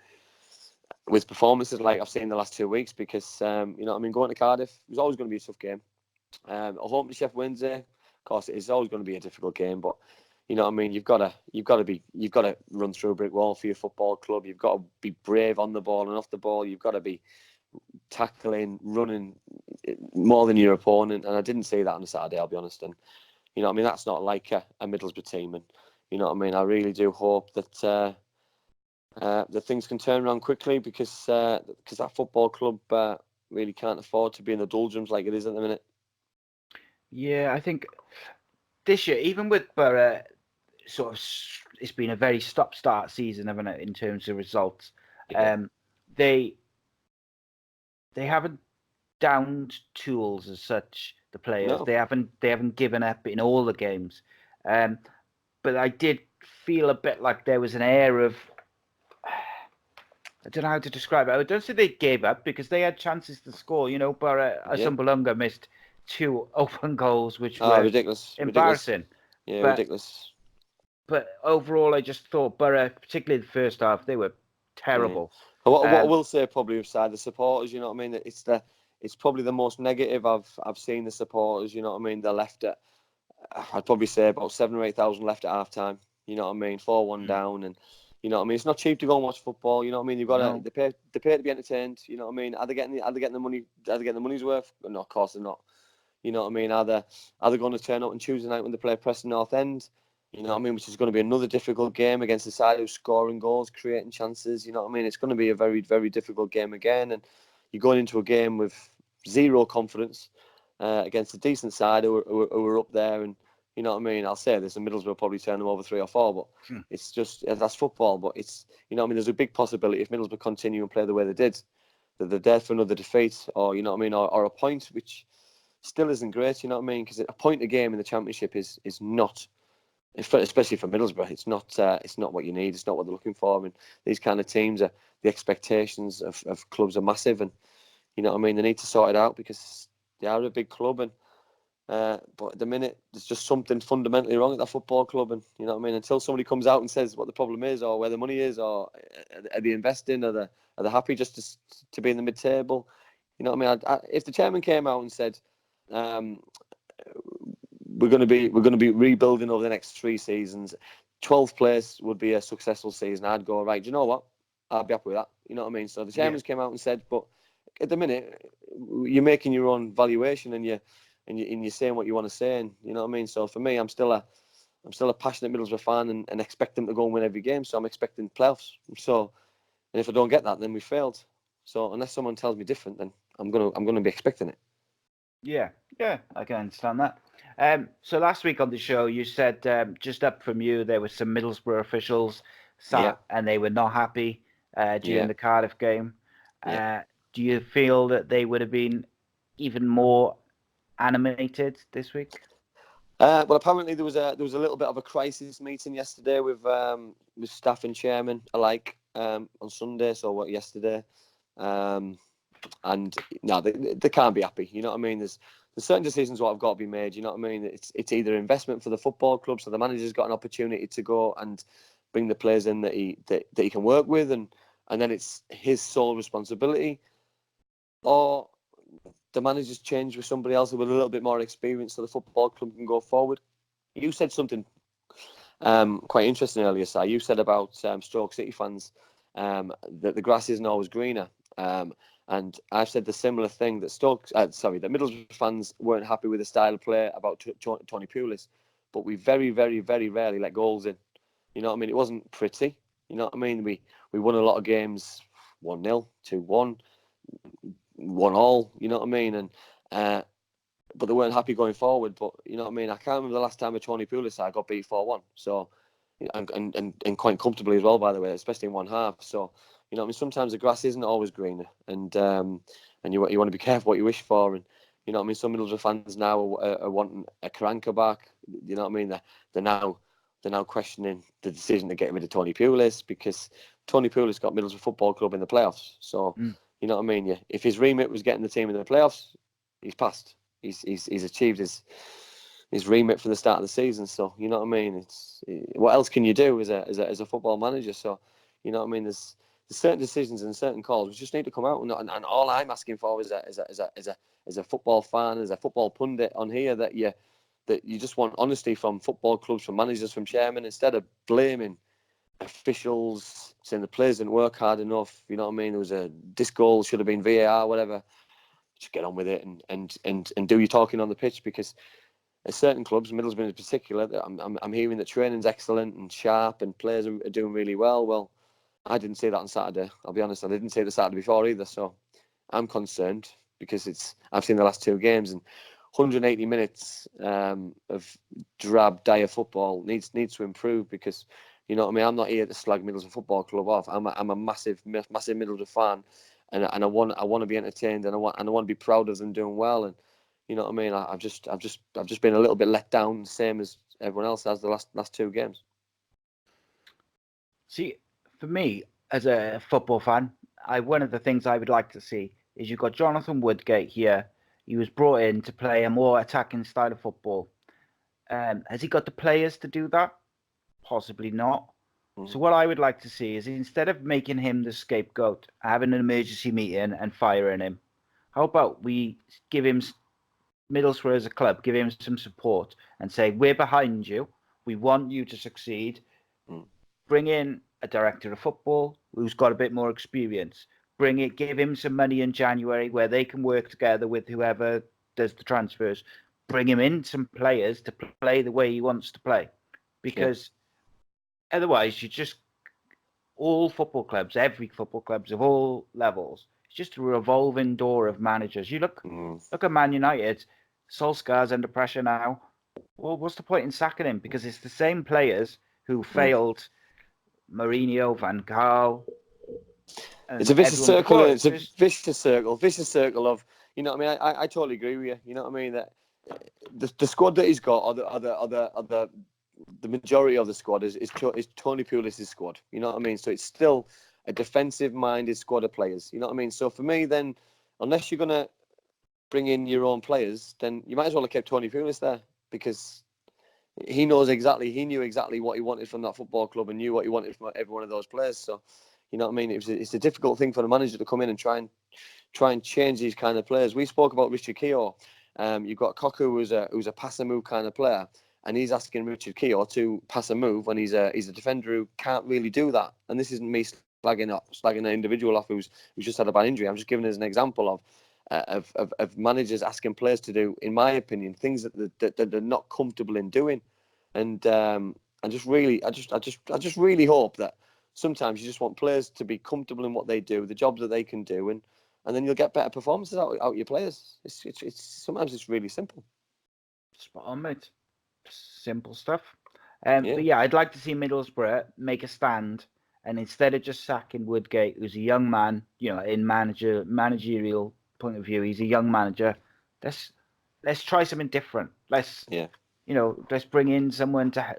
with performances like I've seen the last 2 weeks, because you know what I mean, going to Cardiff was always going to be a tough game. Home to Sheffield Wednesday, of course, it's always going to be a difficult game, but you know what I mean, you've got to run through a brick wall for your football club. You've got to be brave on the ball and off the ball. You've got to be tackling, running more than your opponent, and I didn't see that on a Saturday, I'll be honest. And you know what I mean, that's not like a Middlesbrough team. And you know what I mean, I really do hope that that things can turn around quickly, because that football club really can't afford to be in the doldrums like it is at the minute. Yeah, I think this year, even with Borough, sort of, it's been a very stop-start season, haven't it, in terms of results. Yeah. They haven't downed tools as such. The players, No. they haven't given up in all the games. But I did feel a bit like there was an air of, I don't know how to describe it. I don't say they gave up, because they had chances to score. You know, Borough, Asumbalunga missed 2 open goals, which were ridiculous, embarrassing. Yeah, ridiculous. But overall, I just thought Borough, particularly the first half, they were terrible. Yeah. What I will say, probably beside the supporters, you know what I mean, it's probably the most negative I've seen the supporters. You know what I mean, they're left at, I'd probably say about 7,000 or 8,000 left at half time. You know what I mean, 4-1 down, and you know what I mean, it's not cheap to go and watch football. You know what I mean, you've got to they pay to be entertained. You know what I mean, are they getting the money? Are they getting the money's worth? No, of course they're not. You know what I mean, are they going to turn out on Tuesday night when they play Preston North End? You know what I mean? Which is going to be another difficult game against the side who's scoring goals, creating chances. You know what I mean? It's going to be a very, very difficult game again. And you're going into a game with zero confidence against a decent side who are up there. And you know what I mean? I'll say this, and Middlesbrough will probably turn them over 3 or 4, but it's just, that's football. But it's, you know what I mean? There's a big possibility if Middlesbrough continue and play the way they did, that they're there for another defeat, or, you know what I mean? Or a point, which still isn't great, you know what I mean? Because a point a game in the Championship is not, especially for Middlesbrough, it's not what you need. It's not what they're looking for. I mean, these kind of teams, the expectations of clubs are massive, and you know what I mean. They need to sort it out because they are a big club, and but at the minute there's just something fundamentally wrong at that football club, and you know what I mean. Until somebody comes out and says what the problem is, or where the money is, or are they investing, are they happy just to be in the mid-table? You know what I mean. If the chairman came out and said, we're going to be rebuilding over the next 3 seasons, 12th place would be a successful season, I'd go, right, do you know what? I'd be happy with that. You know what I mean? So the chairman's came out and said, but at the minute, you're making your own valuation, and you're saying what you want to say, and you know what I mean? So for me, I'm still a passionate Middlesbrough fan, and expect them to go and win every game. So I'm expecting playoffs. So, and if I don't get that, then we failed. So unless someone tells me different, then I'm gonna be expecting it. Yeah, I can understand that. So last week on the show, you said just up from you, there were some Middlesbrough officials sat and they were not happy during the Cardiff game. Do you feel that they would have been even more animated this week? Well, apparently there was a little bit of a crisis meeting yesterday with staff and chairman alike on Sunday. So yesterday, and no, they can't be happy. You know what I mean? There's certain decisions what have got to be made. You know what I mean? It's either investment for the football club, so the manager's got an opportunity to go and bring the players in that he can work with, and then it's his sole responsibility, or the manager's changed with somebody else with a little bit more experience, so the football club can go forward. You said something quite interesting earlier, Si. You said about Stoke City fans that the grass isn't always greener. And I've said the similar thing, that that Middlesbrough fans weren't happy with the style of play about Tony Pulis, but we very, very, very rarely let goals in. You know what I mean? It wasn't pretty. You know what I mean? We won a lot of games 1-0, 2-1, 1-1. You know what I mean? And but they weren't happy going forward. But you know what I mean? I can't remember the last time a Tony Pulis side got beat 4-1. So and quite comfortably as well, by the way, especially in one half. So. You know what I mean? Sometimes the grass isn't always greener, and you want to be careful what you wish for. And you know what I mean? Some Middlesbrough fans now are wanting a Karanka back. You know what I mean? They're now questioning the decision to get rid of Tony Pulis, because Tony Pulis got Middlesbrough Football Club in the playoffs. So you know what I mean? Yeah, if his remit was getting the team in the playoffs, he's passed. He's achieved his remit for the start of the season. So you know what I mean? What else can you do as a football manager? So you know what I mean? There's certain decisions and certain calls which just need to come out, and all I'm asking for is a football fan, as a football pundit on here, that you just want honesty from football clubs, from managers, from chairmen, instead of blaming officials, saying the players didn't work hard enough. You know what I mean? There was this goal should have been VAR, whatever. Just get on with it and do your talking on the pitch, because at certain clubs, Middlesbrough in particular, I'm hearing that training's excellent and sharp and players are doing really well. Well, I didn't say that on Saturday. I'll be honest. I didn't say the Saturday before either. So I'm concerned, because I've seen the last 2 games, and 180 minutes of drab, dire football needs to improve, because you know what I mean. I'm not here to slag Middlesbrough Football Club off. I'm a massive Middlesbrough fan, and I want to be entertained, and I want to be proud of them doing well. And you know what I mean. I've just been a little bit let down, same as everyone else has the last 2 games. See, for me, as a football fan, one of the things I would like to see is you've got Jonathan Woodgate here. He was brought in to play a more attacking style of football. Has he got the players to do that? Possibly not. So what I would like to see is, instead of making him the scapegoat, having an emergency meeting and firing him, how about we give him, Middlesbrough as a club, give him some support and say, we're behind you. We want you to succeed. Bring in a director of football who's got a bit more experience. Give him some money in January where they can work together with whoever does the transfers. Bring him in some players to play the way he wants to play. because otherwise you just all football clubs, every football clubs of all levels, it's just a revolving door of managers. You look at Man United, Solskjaer's under pressure now. Well, what's the point in sacking him? Because it's the same players who failed Mourinho, Van Gaal. It's a vicious circle. It's a vicious circle of, you know what I mean? I totally agree with you. You know what I mean? That the squad that he's got, or the majority of the squad is Tony Pulis' squad. You know what I mean? So it's still a defensive-minded squad of players. You know what I mean? So for me, then, unless you're gonna bring in your own players, then you might as well have kept Tony Pulis there, because he knew exactly what he wanted from that football club and knew what he wanted from every one of those players. So, you know what I mean? It's a difficult thing for the manager to come in and try and change these kind of players. We spoke about Richard Keogh. You've got Koku, who's a pass and move kind of player, and he's asking Richard Keogh to pass and move when he's a defender who can't really do that. And this isn't me slagging an individual off who's just had a bad injury. I'm just giving as an example of managers asking players to do, in my opinion, things that they're not comfortable in doing. And I just really hope that sometimes you just want players to be comfortable in what they do, the jobs that they can do, and then you'll get better performances out your players. It's sometimes it's really simple. Spot on, mate. Simple stuff. But yeah, I'd like to see Middlesbrough make a stand, and instead of just sacking Woodgate, who's a young man, you know, in managerial point of view, he's a young manager. Let's try something different. Let's bring in someone to,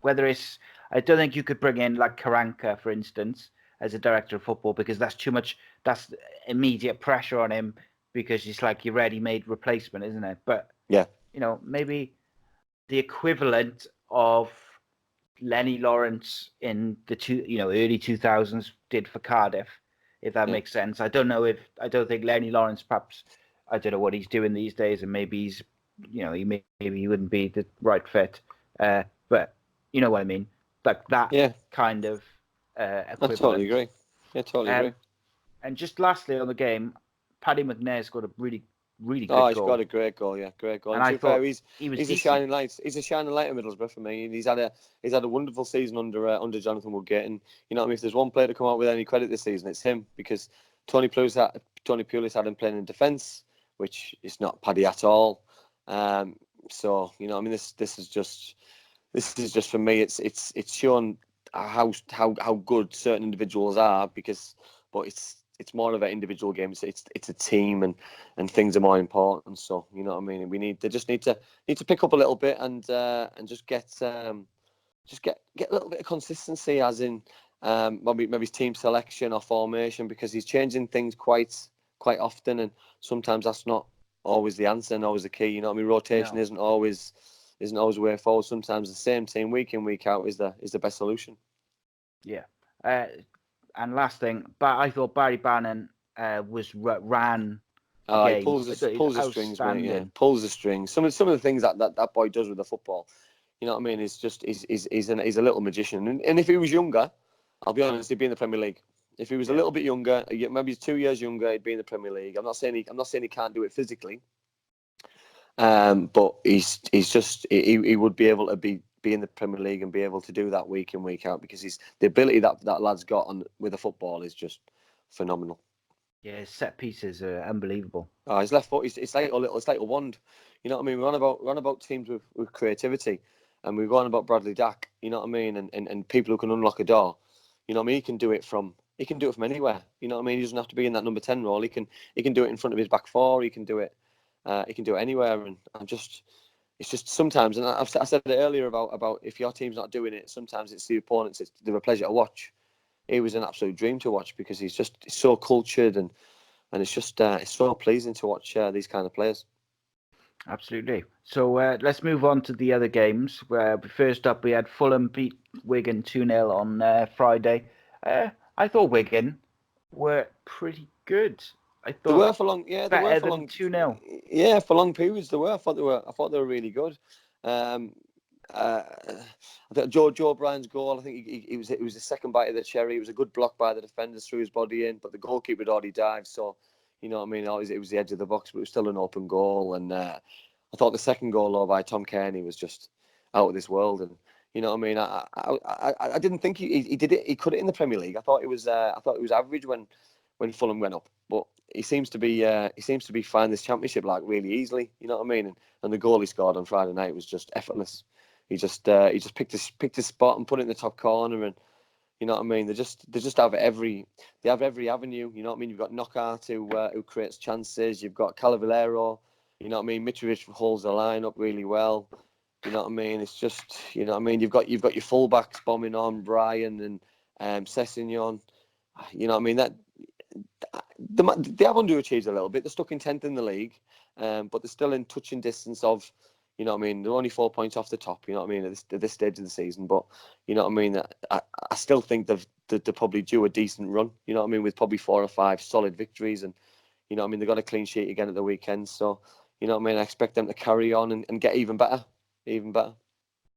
whether it's, I don't think you could bring in like Karanka, for instance, as a director of football, because that's too much. That's immediate pressure on him, because it's like your ready-made replacement, isn't it? But maybe the equivalent of Lenny Lawrence in the early 2000s did for Cardiff, if that makes sense. I don't think Lenny Lawrence, perhaps, I don't know what he's doing these days, and maybe he's, maybe he wouldn't be the right fit. But you know what I mean, like that kind of equivalent. I totally agree. Yeah, totally agree. And just lastly on the game, Paddy McNair's got a really good goal. He's got a great goal, great goal. And I thought he's a shining light. He's a shining light in Middlesbrough for me. And he's had a wonderful season under Jonathan Woodgate. And you know what I mean? If there's one player to come out with any credit this season, it's him, because Tony Pulis had him playing in defence, which is not Paddy at all. So you know what I mean? This is just for me. It's shown how good certain individuals are, but it's more of an individual game. It's a team, and things are more important. So you know what I mean. They just need to pick up a little bit and just get a little bit of consistency, as in maybe team selection or formation, because he's changing things quite often, and sometimes that's not always the answer and always the key. You know what I mean. Rotation isn't always the way forward. Sometimes the same team week in, week out is the best solution. Yeah. And last thing, but I thought Barry Bannon ran. He pulls the strings, mate. Yeah, pulls the strings. Some of the things that boy does with the football, you know what I mean. He's a little magician. And if he was younger, I'll be honest, he'd be in the Premier League. If he was a little bit younger, maybe 2 years younger, he'd be in the Premier League. I'm not saying he can't do it physically, but he would be able to be in the Premier League and be able to do that week in, week out, because the ability that lad's got with the football is just phenomenal. Yeah, his set pieces are unbelievable. Oh, his left foot, it's like a wand. You know what I mean? We're on about teams with creativity, and we've gone about Bradley Dack. You know what I mean? And people who can unlock a door. You know what I mean? He can do it from anywhere. You know what I mean? He doesn't have to be in that number 10 role. He can do it in front of his back four. He can do it. Anywhere. And it's just sometimes, and I said it earlier about if your team's not doing it, sometimes it's the opponents. They're a pleasure to watch. He was an absolute dream to watch, because he's so cultured, and it's just it's so pleasing to watch these kind of players. Absolutely. So let's move on to the other games. Where first up we had Fulham beat Wigan 2-0 on Friday. I thought Wigan were pretty good. I thought they were for long. Yeah, they were for long. 2-0. Yeah, for long periods they were. I thought they were really good. I think Joe Bryan's goal, I think it was the second bite of the cherry. It was a good block by the defenders, threw his body in, but the goalkeeper had already dived. So you know what I mean. It was the edge of the box, but it was still an open goal. And I thought the second goal, though, by Tom Kearney was just out of this world. And You know what I mean? I didn't think he did it. He cut it in the Premier League. I thought it was average when Fulham went up, but he seems to be finding this Championship like really easily. You know what I mean? And the goal he scored on Friday night was just effortless. He just picked his spot and put it in the top corner, and you know what I mean. They just have every avenue. You know what I mean. You've got Knockaert who creates chances. You've got Calavilero. You know what I mean. Mitrovic holds the line up really well. You know what I mean. It's just, you know what I mean. You've got your fullbacks bombing on Brian and Sessegnon. You know what I mean. That they have underachieved a little bit. They're stuck in 10th in the league, but they're still in touching distance of, you know what I mean. They're only 4 points off the top. You know what I mean at this stage of the season. But you know what I mean. I still think they're probably due a decent run. You know what I mean, with probably 4 or 5 solid victories, and you know what I mean. They got a clean sheet again at the weekend, so you know what I mean. I expect them to carry on and get even better.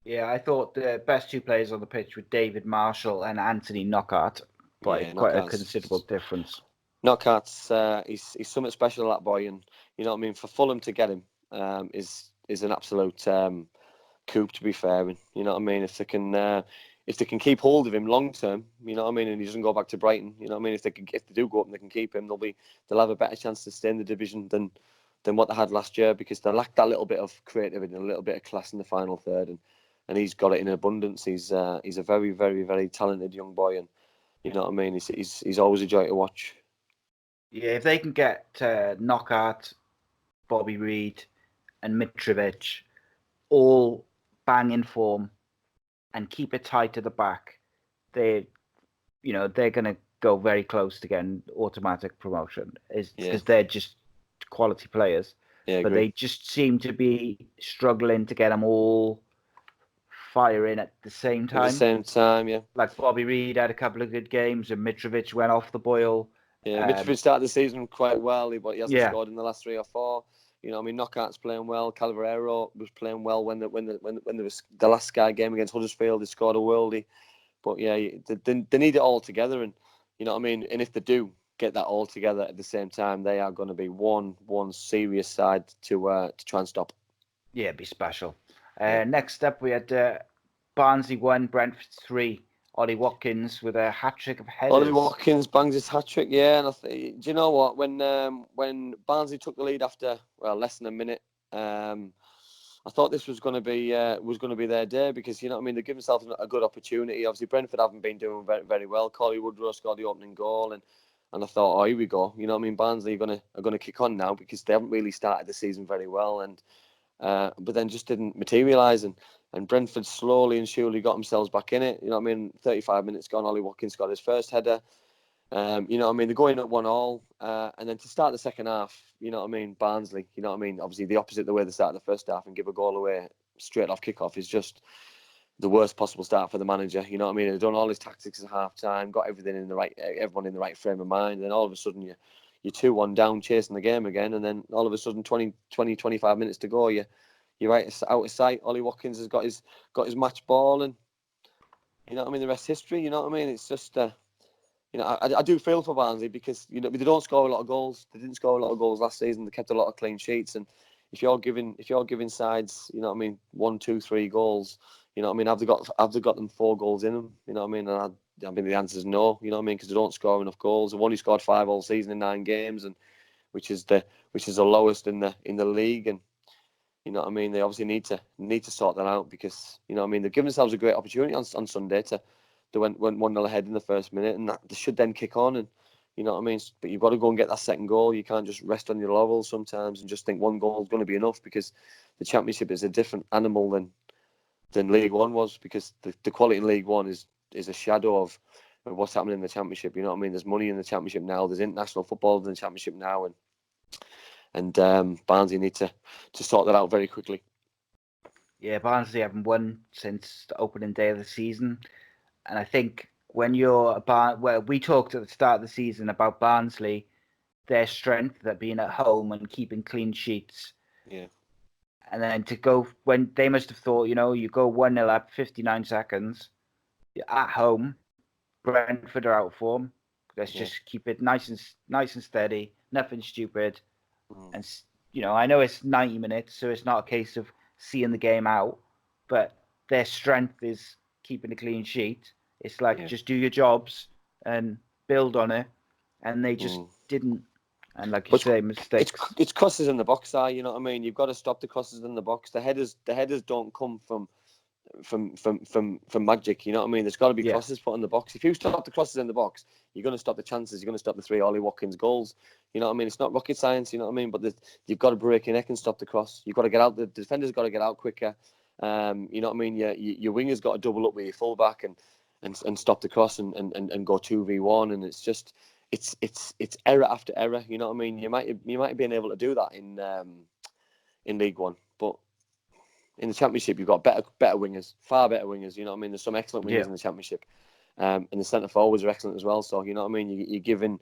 Yeah, I thought the best 2 players on the pitch were David Marshall and Anthony Knockaert, by quite a considerable difference. Knockaert's he's something special, that boy, and you know what I mean. For Fulham to get him is an absolute coup, to be fair. And you know what I mean. If they can keep hold of him long term, you know what I mean, and he doesn't go back to Brighton, you know what I mean. If they do go up and they can keep him, they'll have a better chance to stay in the division than what they had last year, because they lacked that little bit of creativity and a little bit of class in the final third, and he's got it in abundance. He's a very, very, very talented young boy, and you know what I mean. He's always a joy to watch. Yeah, if they can get Knockaert, Bobby Reid, and Mitrovic all bang in form and keep it tight to the back, they're going to go very close to getting automatic promotion. Because they're just quality players. Yeah, but they just seem to be struggling to get them all firing at the same time. Yeah. Like Bobby Reid had a couple of good games, and Mitrovic went off the boil. Yeah, Mitrovic started the season quite well, but he hasn't scored in the last 3 or 4. You know, I mean, Knockaert's playing well. Calavilero was playing well when there was the last Sky game against Huddersfield. He scored a worldie. But yeah, they need it all together, and you know what I mean. And if they do get that all together at the same time, they are going to be one serious side to try and stop. Yeah, it'd be special. Next up, we had Barnsley 1, Brentford 3. Ollie Watkins with a hat-trick of headers. Ollie Watkins bangs his hat-trick, yeah. And do you know what? When Barnsley took the lead after less than a minute, I thought this was going to be their day, because you know what I mean. They give themselves a good opportunity. Obviously, Brentford haven't been doing very, very well. Corey Woodrow scored the opening goal, and I thought, oh, here we go. You know what I mean. Barnsley are going to kick on now, because they haven't really started the season very well, and but then just didn't materialise, and Brentford slowly and surely got themselves back in it. You know what I mean. 35 minutes gone, Ollie Watkins got his first header. You know what I mean. They're going at 1-1, and then to start the second half, you know what I mean. Barnsley, you know what I mean. Obviously, the opposite the way they started the first half and give a goal away straight off kickoff is just the worst possible start for the manager. You know what I mean. They've done all his tactics at half time, got everyone in the right frame of mind, and then all of a sudden you're 2-1 down, chasing the game again, and then all of a sudden 25 minutes to go, you're right out of sight. Ollie Watkins has got his match ball, and you know what I mean. The rest history. You know what I mean. It's just. You know, I do feel for Barnsley, because you know they don't score a lot of goals. They didn't score a lot of goals last season. They kept a lot of clean sheets, and if you're giving sides, you know what I mean, 1, 2, 3 goals, you know what I mean, have they got them 4 goals in them? You know what I mean? And I mean the answer is no. You know what I mean? Because they don't score enough goals. They've only scored 5 all season in 9 games, and which is the lowest in the league. And you know what I mean? They obviously need to sort that out, because you know what I mean, they've given themselves a great opportunity on Sunday they went 1-0 ahead in the first minute, and that they should then kick on, and you know what I mean. But you've got to go and get that second goal. You can't just rest on your laurels sometimes and just think 1 goal is going to be enough, because the Championship is a different animal than League One was, because the quality in League One is a shadow of what's happening in the Championship. You know what I mean? There's money in the Championship now. There's international football in the Championship now, and Barnsley need to sort that out very quickly. Yeah, Barnsley haven't won since the opening day of the season. And I think when you're we talked at the start of the season about Barnsley, their strength, that being at home and keeping clean sheets. Yeah. And then to go, when they must have thought, you know, you go 1-0 up, 59 seconds, you're at home, Brentford are out of form. Let's just keep it nice and steady, nothing stupid. And you know, I know it's 90 minutes, so it's not a case of seeing the game out, but their strength is keeping a clean sheet. It's like, just do your jobs and build on it. And they just didn't. And like you say, mistakes. It's crosses in the box, you know what I mean? You've got to stop the crosses in the box. The headers don't come from magic, you know what I mean? There's got to be crosses put in the box. If you stop the crosses in the box, you're going to stop the chances. You're going to stop the 3 Ollie Watkins goals. You know what I mean? It's not rocket science, you know what I mean? But you've got to break your neck and stop the cross. You've got to get out. The defender's got to get out quicker. You know what I mean? Your winger's got to double up with your fullback and stop the cross and go 2v1. And it's just it's error after error. You know what I mean? You might have been able to do that in League One, but in the Championship, you've got better wingers, far better wingers. You know what I mean? There's some excellent wingers in the Championship, and the centre forwards are excellent as well. So you know what I mean? You're giving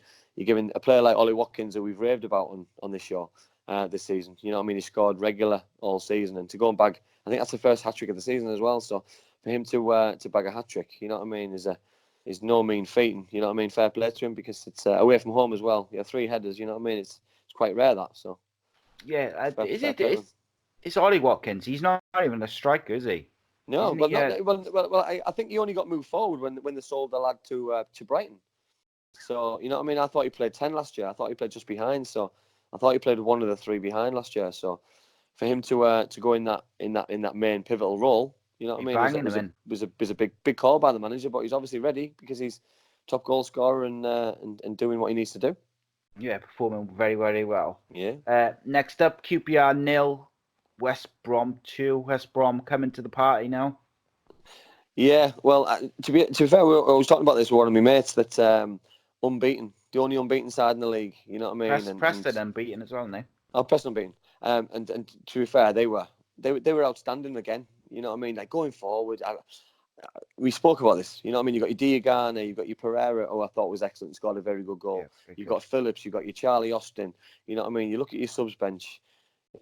a player like Ollie Watkins, who we've raved about on this show this season. You know what I mean? He scored regular all season, and to go and bag, I think that's the first hat trick of the season as well. So for him to bag a hat trick, you know what I mean, is no mean feat. And, you know what I mean? Fair play to him, because it's away from home as well. 3 headers. You know what I mean? It's quite rare, that. So It's Ollie Watkins. He's not even a striker, is he? No, I think he only got moved forward when they sold the lad to Brighton. So you know what I mean. I thought he played 10 last year. I thought he played just behind. So I thought he played one of the 3 behind last year. So for him to go in that main pivotal role, you know what I mean, was a big call by the manager. But he's obviously ready, because he's top goal scorer and doing what he needs to do. Yeah, performing very, very well. Yeah. Next up, QPR 0. West Brom 2. West Brom coming to the party now. Yeah, well, to be fair, I was talking about this with one of my mates, that unbeaten, the only unbeaten side in the league. You know what I mean? Preston unbeaten as well, aren't they? Oh, Preston unbeaten. And to be fair, they were outstanding again. You know what I mean? Like, going forward, we spoke about this. You know what I mean? You got your Diagana, you got your Pereira, who I thought was excellent, scored a very good goal. Yeah, you got Phillips, you got your Charlie Austin. You know what I mean? You look at your subs bench.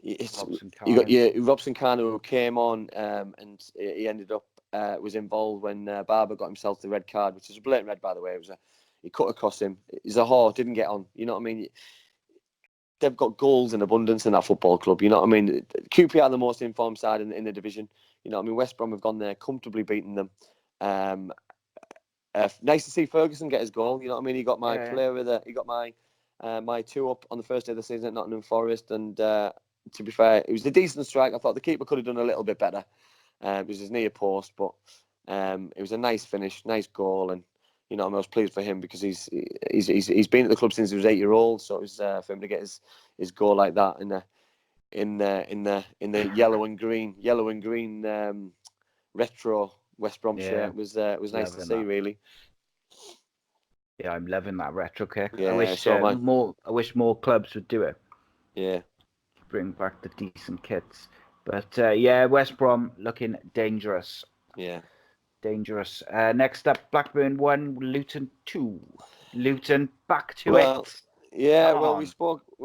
You got your Robson Kanu, who came on and he ended up was involved when Barber got himself the red card, which is a blatant red, by the way. He cut across him. He's a whore, didn't get on. You know what I mean? They've got goals in abundance in that football club. You know what I mean? QPR are the most informed side in the division. You know what I mean? West Brom have gone there, comfortably beaten them. Nice to see Ferguson get his goal. You know what I mean? He got my player with it. He got my 2 up on the first day of the season at Nottingham Forest, and to be fair, it was a decent strike. I thought the keeper could have done a little bit better. It was his near post, but it was a nice finish, nice goal, and you know I was pleased for him, because he's been at the club since he was 8-year-old. So it was for him to get his goal like that in the yellow and green retro West Brom shirt was nice to see, really. Yeah, I'm loving that retro kit. Yeah, I wish more clubs would do it. Yeah. Bring back the decent kits. But West Brom looking dangerous. Yeah. Dangerous. Next up, Blackburn 1, Luton 2. Luton back to it. Yeah, well, we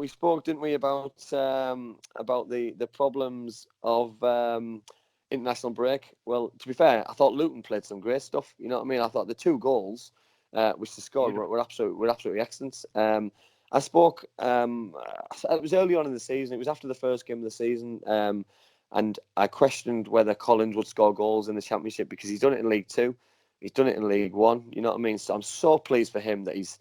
spoke, didn't we, about the problems of international break. Well, to be fair, I thought Luton played some great stuff. You know what I mean? I thought the 2 goals which they scored were absolutely excellent. I spoke. It was early on in the season. It was after the first game of the season, and I questioned whether Collins would score goals in the Championship, because he's done it in League 2, he's done it in League 1. You know what I mean? So I'm so pleased for him that he's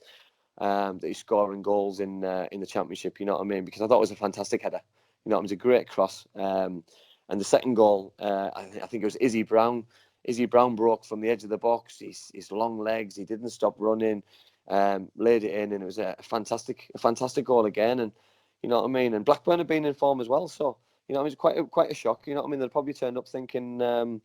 scoring goals in the Championship. You know what I mean? Because I thought it was a fantastic header. You know, it was a great cross. And the second goal, I think it was Izzy Brown. Izzy Brown broke from the edge of the box. His long legs. He didn't stop running. Laid it in, and it was a fantastic goal again. And you know what I mean. And Blackburn have been in form as well, so you know I mean, it's quite a shock. You know what I mean. They'll probably turned up thinking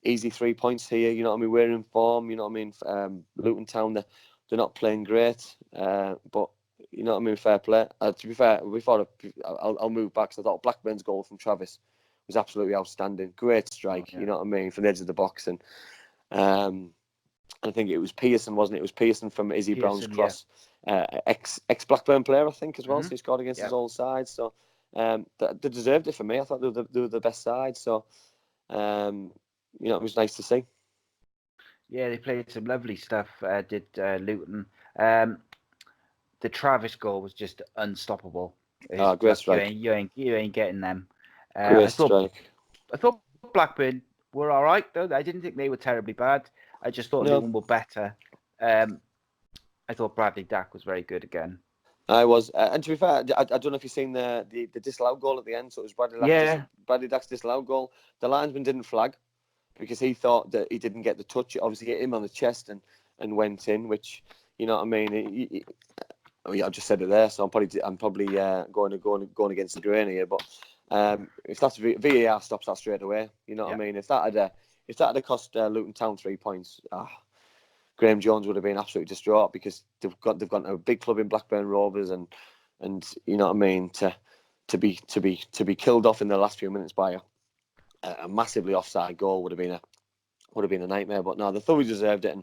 easy 3 points here. You know what I mean. We're in form. You know what I mean. Luton Town, they're not playing great, but you know what I mean. Fair play. To be fair, I'll move back. So I thought Blackburn's goal from Travis was absolutely outstanding. Great strike. You know what I mean, from the edge of the box. And I think it was Pearson, wasn't it? It was Pearson from Izzy Brown's cross. Ex Blackburn player, I think, as well. So he scored against his old side. So they deserved it for me. I thought they were the best side. So you know, it was nice to see. Yeah, they played some lovely stuff. Did Luton? The Travis goal was just unstoppable. Great strike. You ain't getting them. Great strike. I thought Blackburn were all right, though. I didn't think they were terribly bad. I just thought Luton were better. I thought Bradley Dack was very good again. I was, and to be fair, I don't know if you've seen the disallowed goal at the end. So it was Bradley Dack's disallowed goal. The linesman didn't flag because he thought that he didn't get the touch. It obviously hit him on the chest and went in, which, you know what I mean. I just said it there, so I'm probably going against the grain here. But if that's VAR stops that straight away, you know what I mean. If that had cost Luton Town 3 points, Graham Jones would have been absolutely distraught because they've got a big club in Blackburn Rovers, and you know what I mean, to be killed off in the last few minutes by a massively offside goal would have been a nightmare. But no, they thoroughly deserved it,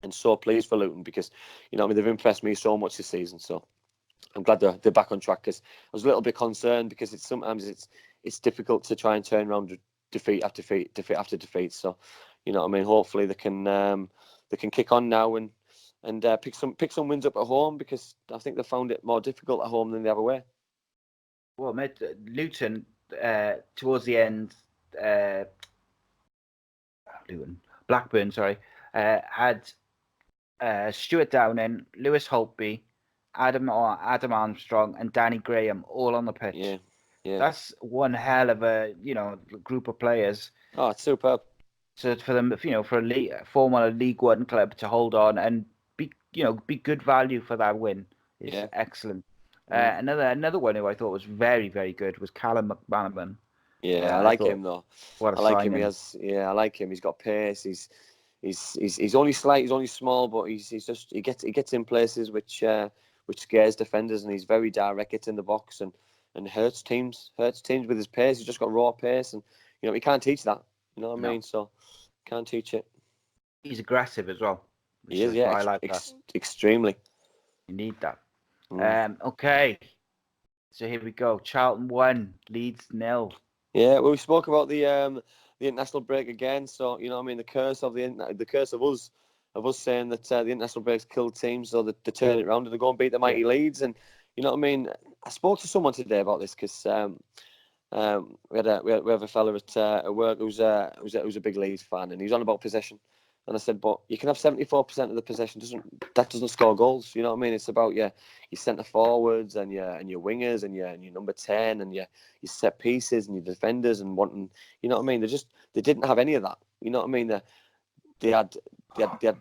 and so pleased for Luton because, you know what I mean, they've impressed me so much this season. So I'm glad they're back on track, because I was a little bit concerned because sometimes it's difficult to try and turn around defeat after defeat. So, you know what I mean, hopefully they can kick on now and pick some wins up at home, because I think they found it more difficult at home than they have away. Well, Luton towards the end, Blackburn, had Stuart Downing, Lewis Holtby, Adam Armstrong, and Danny Graham all on the pitch. Yeah. That's one hell of a group of players. Oh, it's superb. So for them, for a former League One club to hold on and be good value for that win is excellent. Another one who I thought was very, very good was Callum McManaman. Yeah, I like him though. What a signing. I like him. He's got pace. He's only slight. He's only small, but he gets in places which scares defenders, and he's very direct in the box and hurts teams with his pace. He's just got raw pace, and he can't teach that. You know what I mean? So can't teach it. He's aggressive as well. He is, yeah. I like that. Extremely. You need that. Okay. So here we go. Charlton 1, Leeds 0. Yeah, well, we spoke about the international break again. So you know what I mean, the curse of us saying that the international breaks killed teams, so that they turn it around and they go and beat the mighty Leeds. And you know what I mean. I spoke to someone today about this because we have a fella at work who's a big Leeds fan, and he was on about possession. And I said, but you can have 74% of the possession. That doesn't score goals. You know what I mean? It's about your centre forwards and your wingers and your number 10 and your set pieces and your defenders and wanting. You know what I mean? They didn't have any of that. You know what I mean? They had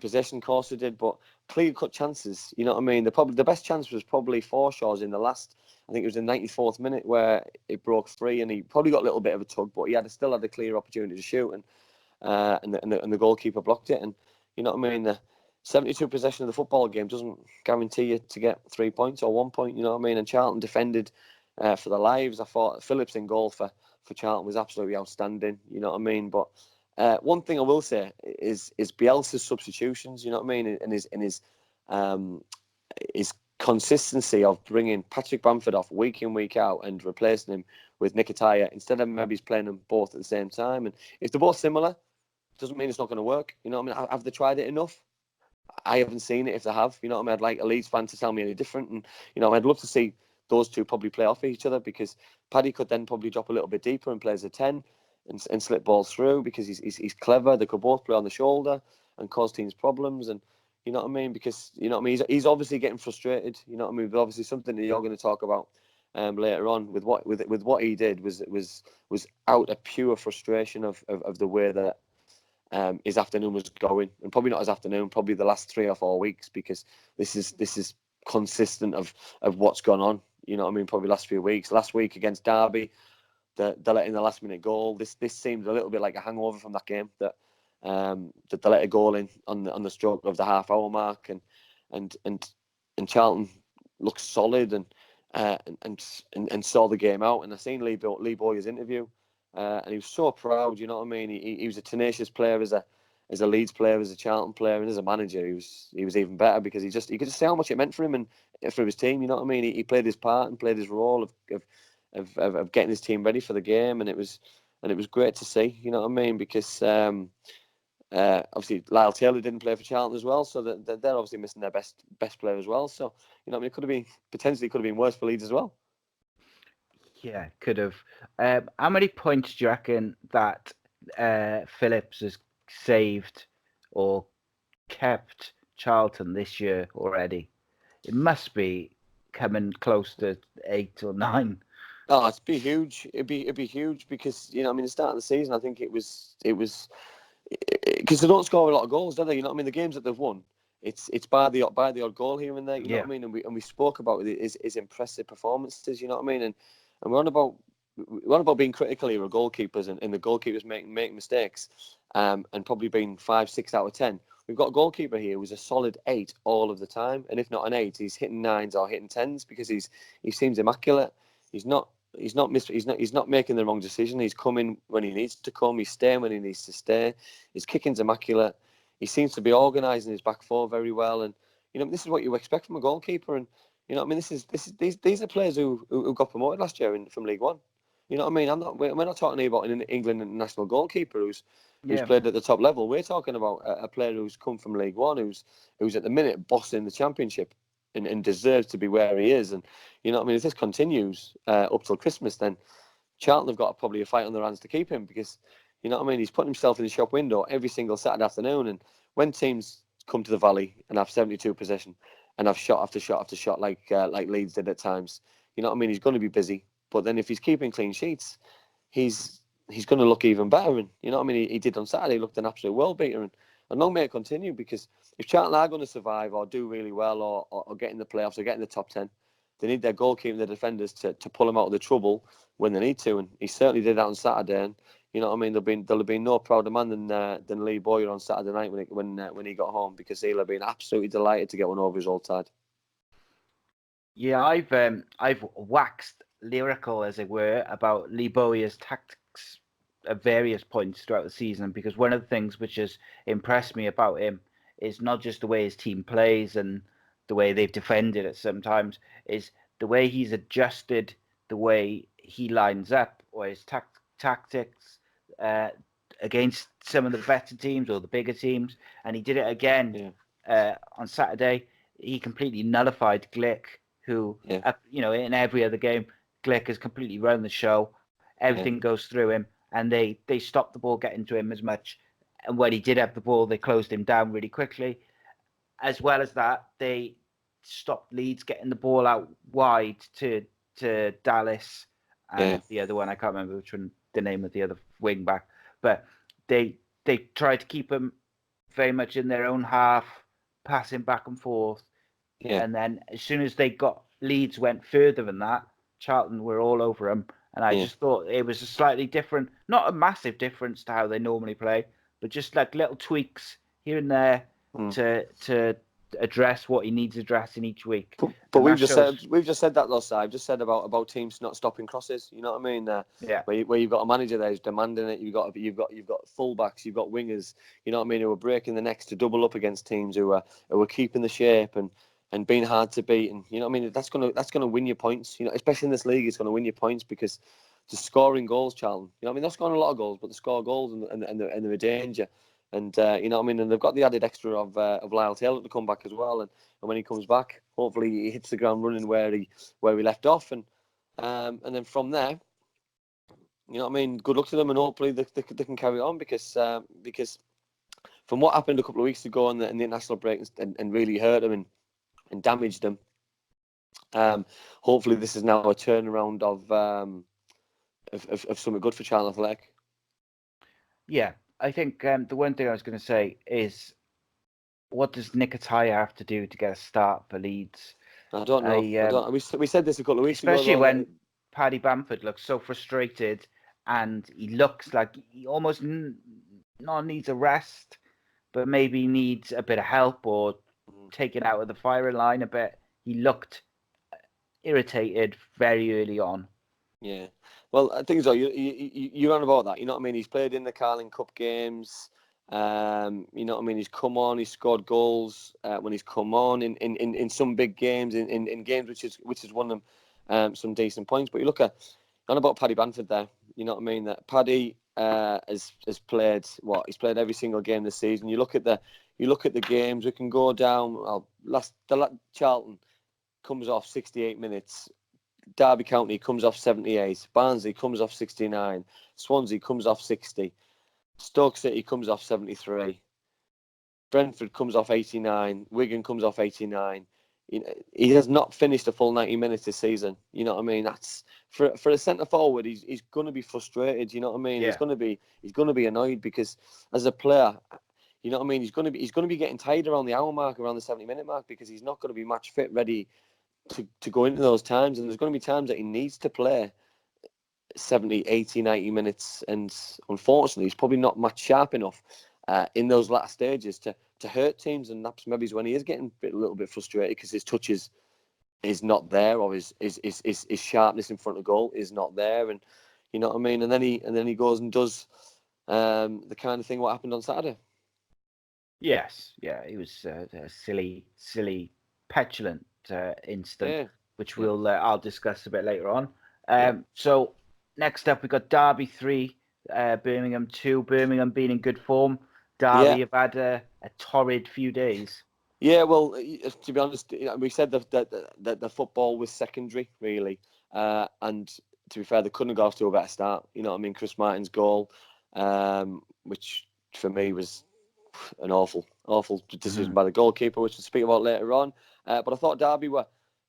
possession, of course they did, but clear cut chances. You know what I mean? The best chance was probably Forshaw's in the last. I think it was in the 94th minute where it broke free, and he probably got a little bit of a tug, but he still had a clear opportunity to shoot, and the goalkeeper blocked it. And you know what I mean, the 72 possession of the football game doesn't guarantee you to get 3 points or 1 point. You know what I mean? And Charlton defended for their lives. I thought Phillips in goal for Charlton was absolutely outstanding. You know what I mean? But one thing I will say is Bielsa's substitutions. You know what I mean? And his consistency of bringing Patrick Bamford off week in, week out and replacing him with Nketiah instead of maybe he's playing them both at the same time. And if they're both similar, doesn't mean it's not going to work. You know what I mean? Have they tried it enough? I haven't seen it if they have. You know what I mean? I'd like a Leeds fan to tell me any different. And, I'd love to see those two probably play off each other, because Paddy could then probably drop a little bit deeper and play as a 10 and slip balls through, because he's clever. They could both play on the shoulder and cause teams problems. And, you know what I mean? Because, you know what I mean? He's obviously getting frustrated. You know what I mean? But obviously something that you're going to talk about later on with what he did was out of pure frustration of the way that his afternoon was going, and probably not his afternoon, probably the last 3 or 4 weeks, because this is consistent of what's gone on. You know what I mean? Probably last few weeks. Last week against Derby, they let in the last minute goal. This seemed a little bit like a hangover from that game, that they let a goal in on the stroke of the half-hour mark, and Charlton looked solid and saw the game out. And I seen Lee Bowyer's interview, and he was so proud. You know what I mean? He was a tenacious player as a Leeds player, as a Charlton player, and as a manager, he was even better, because he could just see how much it meant for him and for his team. You know what I mean? He played his part and played his role of getting his team ready for the game, and it was great to see. You know what I mean? Because obviously Lyle Taylor didn't play for Charlton as well, so they're obviously missing their best player as well. So you know what I mean? It could have been worse for Leeds as well. Yeah, could have. How many points do you reckon that Phillips has saved or kept Charlton this year already? It must be coming close to 8 or 9. Oh, it'd be huge. It'd be huge because the start of the season, I think it was because they don't score a lot of goals, do they? The games that they've won, it's by the odd goal here and there. You know what I mean? And we spoke about his impressive performances. You know what I mean? And we're on about being critical here of goalkeepers and the goalkeepers making mistakes, and probably being 5, 6 out of 10. We've got a goalkeeper here who's a solid 8 all of the time, and if not an 8, he's hitting 9s or hitting 10s because he seems immaculate. He's not making the wrong decision. He's coming when he needs to come. He's staying when he needs to stay. His kicking's immaculate. He seems to be organising his back four very well. And this is what you expect from a goalkeeper. And these are players who got promoted last year from League One. You know what I mean? We're not talking about an England international goalkeeper who's played at the top level. We're talking about a player who's come from League One, who's at the minute bossing the Championship and deserves to be where he is. And if this continues up till Christmas, then Charlton have got probably a fight on their hands to keep him because he's putting himself in the shop window every single Saturday afternoon. And when teams come to the Valley and have 72 possession and have shot after shot after shot like Leeds did at times, he's going to be busy. But then if he's keeping clean sheets, he's going to look even better. And he did on Saturday. He looked an absolute world beater. And long may it continue because if Charlton are going to survive or do really well or get in the playoffs or get in the top 10, they need their goalkeeper and their defenders to pull them out of the trouble when they need to. And he certainly did that on Saturday. And there'll have been no prouder man than Lee Bowyer on Saturday night when he got home because he'll have been absolutely delighted to get one over his old side. Yeah, I've waxed lyrical, as it were, about Lee Bowyer's tactics at various points throughout the season because one of the things which has impressed me about him is not just the way his team plays and the way they've defended it sometimes, is the way he's adjusted the way he lines up or his tactics against some of the better teams or the bigger teams. And he did it again on Saturday. He completely nullified Glick, who, in every other game, Glick has completely run the show. Everything goes through him, and they stopped the ball getting to him as much. And when he did have the ball, they closed him down really quickly. As well as that, they stopped Leeds getting the ball out wide to Dallas and the other one. I can't remember which one, the name of the other wing back. But they tried to keep him very much in their own half, passing back and forth. Yeah. And then as soon as Leeds went further than that, Charlton were all over them. And I just thought it was a slightly different, not a massive difference to how they normally play, but just like little tweaks here and there to address what he needs addressing each week. But we've just said that though, Si. I've just said about teams not stopping crosses. You know what I mean? Where you've got a manager there who's demanding it. You've got fullbacks. You've got wingers. You know what I mean? Who are breaking the necks to double up against teams who are keeping the shape and being hard to beat. And you know what I mean? That's gonna win you points. Especially in this league, it's gonna win you points because the scoring goals, Charlton. You know what I mean? They're scoring a lot of goals, but they score goals and they're a danger. And you know what I mean? And they've got the added extra of Lyle Taylor to come back as well. And when he comes back, hopefully he hits the ground running where he left off. And then from there, you know what I mean? Good luck to them, and hopefully they can carry on because from what happened a couple of weeks ago in the international break and really hurt them and damaged them, hopefully this is now a turnaround of something good for Charlton Athletic. Yeah. I think the one thing I was going to say is, what does Nketiah have to do to get a start for Leeds? I don't know. We said this a couple of weeks ago. Especially when like... Paddy Bamford looks so frustrated and he looks like he almost not needs a rest, but maybe needs a bit of help or taken out of the firing line a bit. He looked irritated very early on. Yeah. Well, I think so. You're on about that. You know what I mean? He's played in the Carling Cup games. You know what I mean? He's come on. He's scored goals when he's come on in some big games, in games which has won them some decent points. But you look on about Paddy Bamford there. You know what I mean? That Paddy has played what? He's played every single game this season. You look at the games. We can go down. Charlton comes off 68 minutes. Derby County comes off 78. Barnsley comes off 69. Swansea comes off 60. Stoke City comes off 73. Brentford comes off 89. Wigan comes off 89. He has not finished a full 90 minutes this season. You know what I mean? That's for a centre forward. He's going to be frustrated. You know what I mean? Yeah. He's going to be annoyed because as a player, you know what I mean. He's going to be getting tired around the hour mark, around the 70-minute mark, because he's not going to be match fit, ready to go into those times. And there's going to be times that he needs to play 70, 80, 90 minutes, and unfortunately, he's probably not match sharp enough in those latter stages to hurt teams, and that's maybe when he is getting a little bit frustrated because his touch is not there, or his sharpness in front of goal is not there, and you know what I mean. And then he goes and does the kind of thing what happened on Saturday. Yes, yeah, it was a silly, petulant incident, which I'll discuss a bit later on. So next up, we got Derby 3, Birmingham 2. Birmingham being in good form. Derby have had a torrid few days. Yeah, well, to be honest, we said that the football was secondary, really, and to be fair, they couldn't have got off to a better start. You know what I mean? Chris Martin's goal, which for me was an awful decision by the goalkeeper, which we'll speak about later on. But I thought Derby were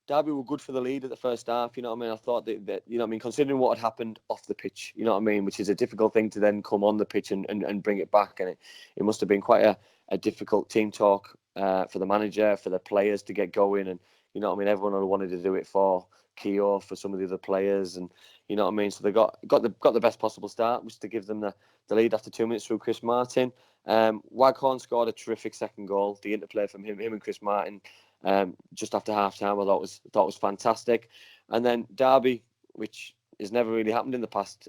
good for the lead at the first half. You know what I mean? I thought that you know what I mean, considering what had happened off the pitch, you know what I mean, which is a difficult thing to then come on the pitch and bring it back. And it must have been quite a difficult team talk for the manager, for the players to get going. And, you know what I mean, everyone wanted to do it for Keogh, for some of the other players. And, you know what I mean, so they got the best possible start, which to give them the lead after 2 minutes through Chris Martin. Waghorn scored a terrific second goal. The interplay from him and Chris Martin just after half time, I thought was fantastic. And then Derby, which has never really happened in the past,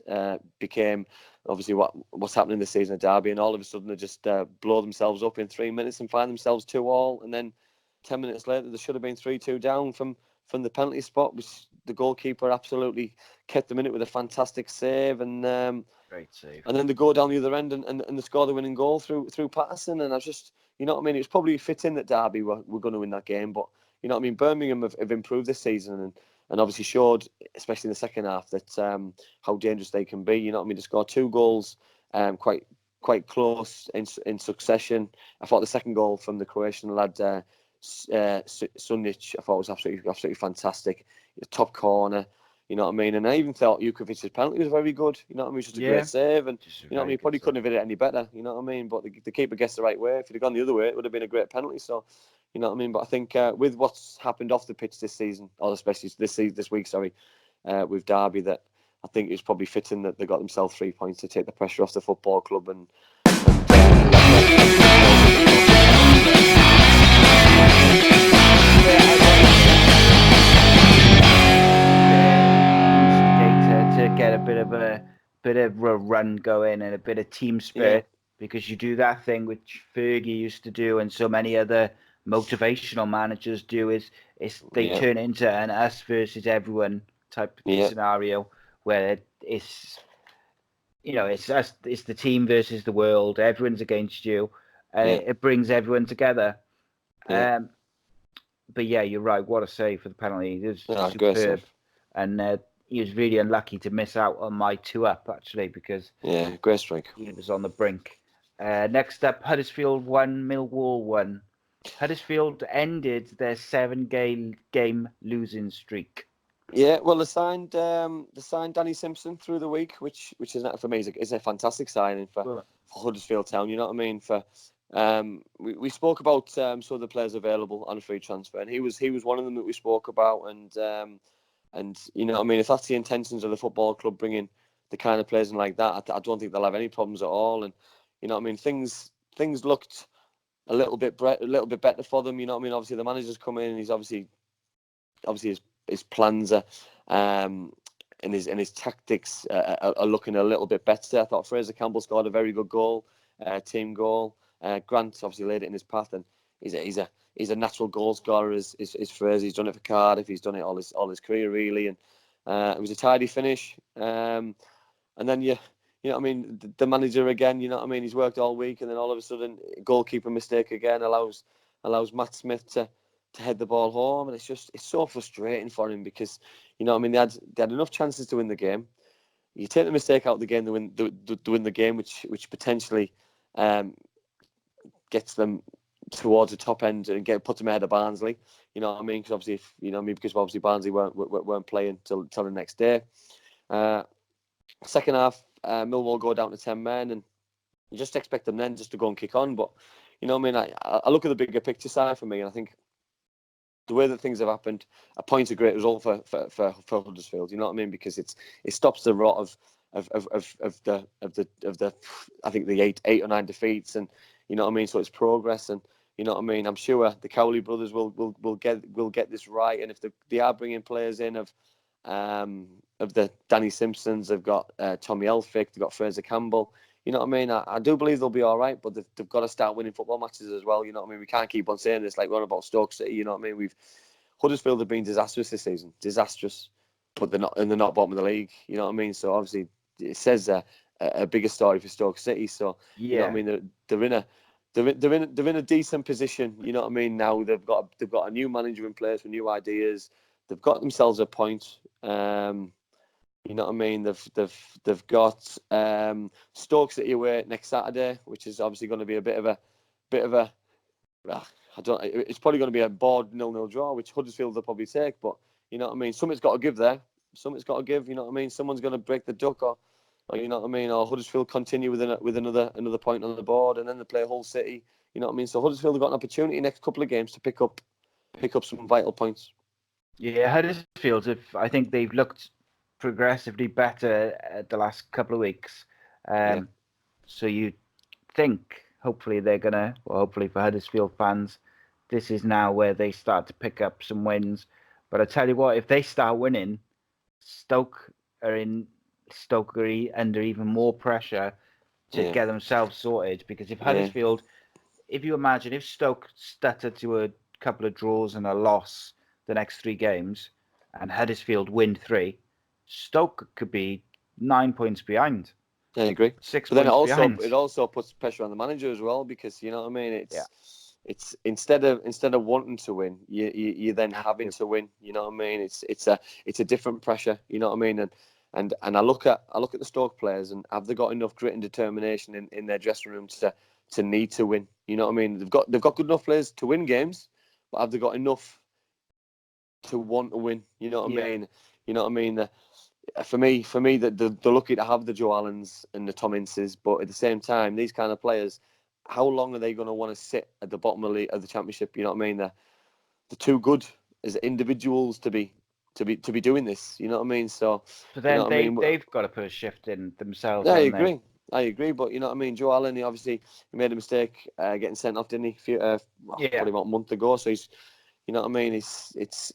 became obviously what's happening this season at Derby, and all of a sudden they just blow themselves up in 3 minutes and find themselves 2-2, and then 10 minutes later they should have been 3-2 down from the penalty spot, which the goalkeeper absolutely kept them in it with a fantastic save, and great save. And then they go down the other end and they score the winning goal through Patterson. And I was just, you know what I mean, it's probably fitting that Derby were going to win that game, but you know what I mean, Birmingham have improved this season and obviously showed, especially in the second half, that how dangerous they can be. You know what I mean, to score 2 goals quite close in succession. I thought the second goal from the Croatian lad Sunic, I thought was absolutely fantastic. Top corner. You know what I mean? And I even thought Jukovic's penalty was very good. You know what I mean? It was just a great save. And, you know what I mean? He probably couldn't have hit it any better. You know what I mean? But the keeper gets the right way. If he'd have gone the other way, it would have been a great penalty. So, you know what I mean? But I think with what's happened off the pitch this season, or especially this week, with Derby, that I think it's probably fitting that they got themselves 3 points to take the pressure off the football club and to get a bit of a run going and a bit of team spirit, because you do that thing which Fergie used to do and so many other motivational managers do, is they turn it into an us versus everyone type scenario where it's, you know, it's us, it's the team versus the world, everyone's against you, and it brings everyone together. But yeah, you're right, what a save for the penalty. It was superb. And he was really unlucky to miss out on my 2-up, actually, because great strike. He was on the brink. Next up, Huddersfield 1, Millwall 1. Huddersfield ended their 7-game losing streak. Yeah, well, they signed Danny Simpson through the week, which is, for me, is a fantastic signing for Huddersfield Town. You know what I mean? For we spoke about some of the players available on a free transfer, and he was one of them that we spoke about. And you know what I mean, if that's the intentions of the football club, bringing the kind of players in like that, I don't think they'll have any problems at all. And you know what I mean, things looked a little bit better for them. You know what I mean? Obviously, the manager's come in, and he's obviously his plans are and his tactics are looking a little bit better. I thought Fraser Campbell scored a very good goal, team goal. Grant obviously laid it in his path, and he's a natural goal scorer. Is Fraser? He's done it for Cardiff. He's done it all his career really, and it was a tidy finish. And then you know what I mean, the manager again. You know what I mean, he's worked all week, and then all of a sudden, goalkeeper mistake again allows Matt Smith to head the ball home, and it's so frustrating for him because, you know what I mean, they had enough chances to win the game. you take the mistake out of the game, they win the game, which potentially gets them towards the top end and puts them ahead of Barnsley. You know what I mean? Because obviously, because obviously Barnsley weren't playing till the next day. Second half, Millwall go down to 10 men, and you just expect them then just to go and kick on. But you know what I mean? I look at the bigger picture side for me, and I think the way that things have happened, a point's a great result for Huddersfield. You know what I mean? Because it stops the rot of the I think the eight or nine defeats, and you know what I mean. So it's progress, and you know what I mean. I'm sure the Cowley brothers will get this right, and if they are bringing players in of the Danny Simpsons, they've got Tommy Elphick, they've got Fraser Campbell. You know what I mean? I do believe they'll be all right, but they've got to start winning football matches as well. You know what I mean? We can't keep on saying this like we're on about Stoke City. You know what I mean? Huddersfield have been disastrous this season, disastrous, but they're not bottom of the league. You know what I mean? So obviously it says a bigger story for Stoke City. So you know what I mean? They're in a decent position. You know what I mean? Now they've got a new manager in place with new ideas. They've got themselves a point. You know what I mean? They've got Stoke City away next Saturday, which is obviously going to be a bit of a it's probably going to be a bored 0-0 draw, which Huddersfield will probably take. But you know what I mean? Something's got to give there. Something's got to give. You know what I mean? Someone's going to break the duck, or you know what I mean? Or Huddersfield continue with another point on the board, and then they play Hull City. You know what I mean? So Huddersfield have got an opportunity next couple of games to pick up some vital points. Yeah, Huddersfield, I think they've looked progressively better the last couple of weeks. So you think, hopefully hopefully for Huddersfield fans, this is now where they start to pick up some wins. But I tell you what, if they start winning, Stoke are under even more pressure to get themselves sorted. Because if Huddersfield, if you imagine, if Stoke stutter to a couple of draws and a loss the next 3 games, and Huddersfield win 3, Stoke could be 9 points behind. I agree. 6 but then points behind. It also puts pressure on the manager as well, because you know what I mean. It's instead of wanting to win, you then having to win. You know what I mean. It's a different pressure. You know what I mean. And I look at the Stoke players, and have they got enough grit and determination in their dressing room to need to win? You know what I mean. They've got good enough players to win games, but have they got enough to want to win? You know what I mean. You know what I mean. For me, that they're lucky to have the Joe Allens and the Tom Inces, but at the same time, these kind of players, how long are they going to want to sit at the bottom of the Championship? You know what I mean? They're too good as individuals to be doing this. You know what I mean? So then you know they've got to put a shift in themselves. Yeah, I agree, but you know what I mean. Joe Allen, he made a mistake getting sent off, didn't he? Probably about a month ago. So he's, you know what I mean.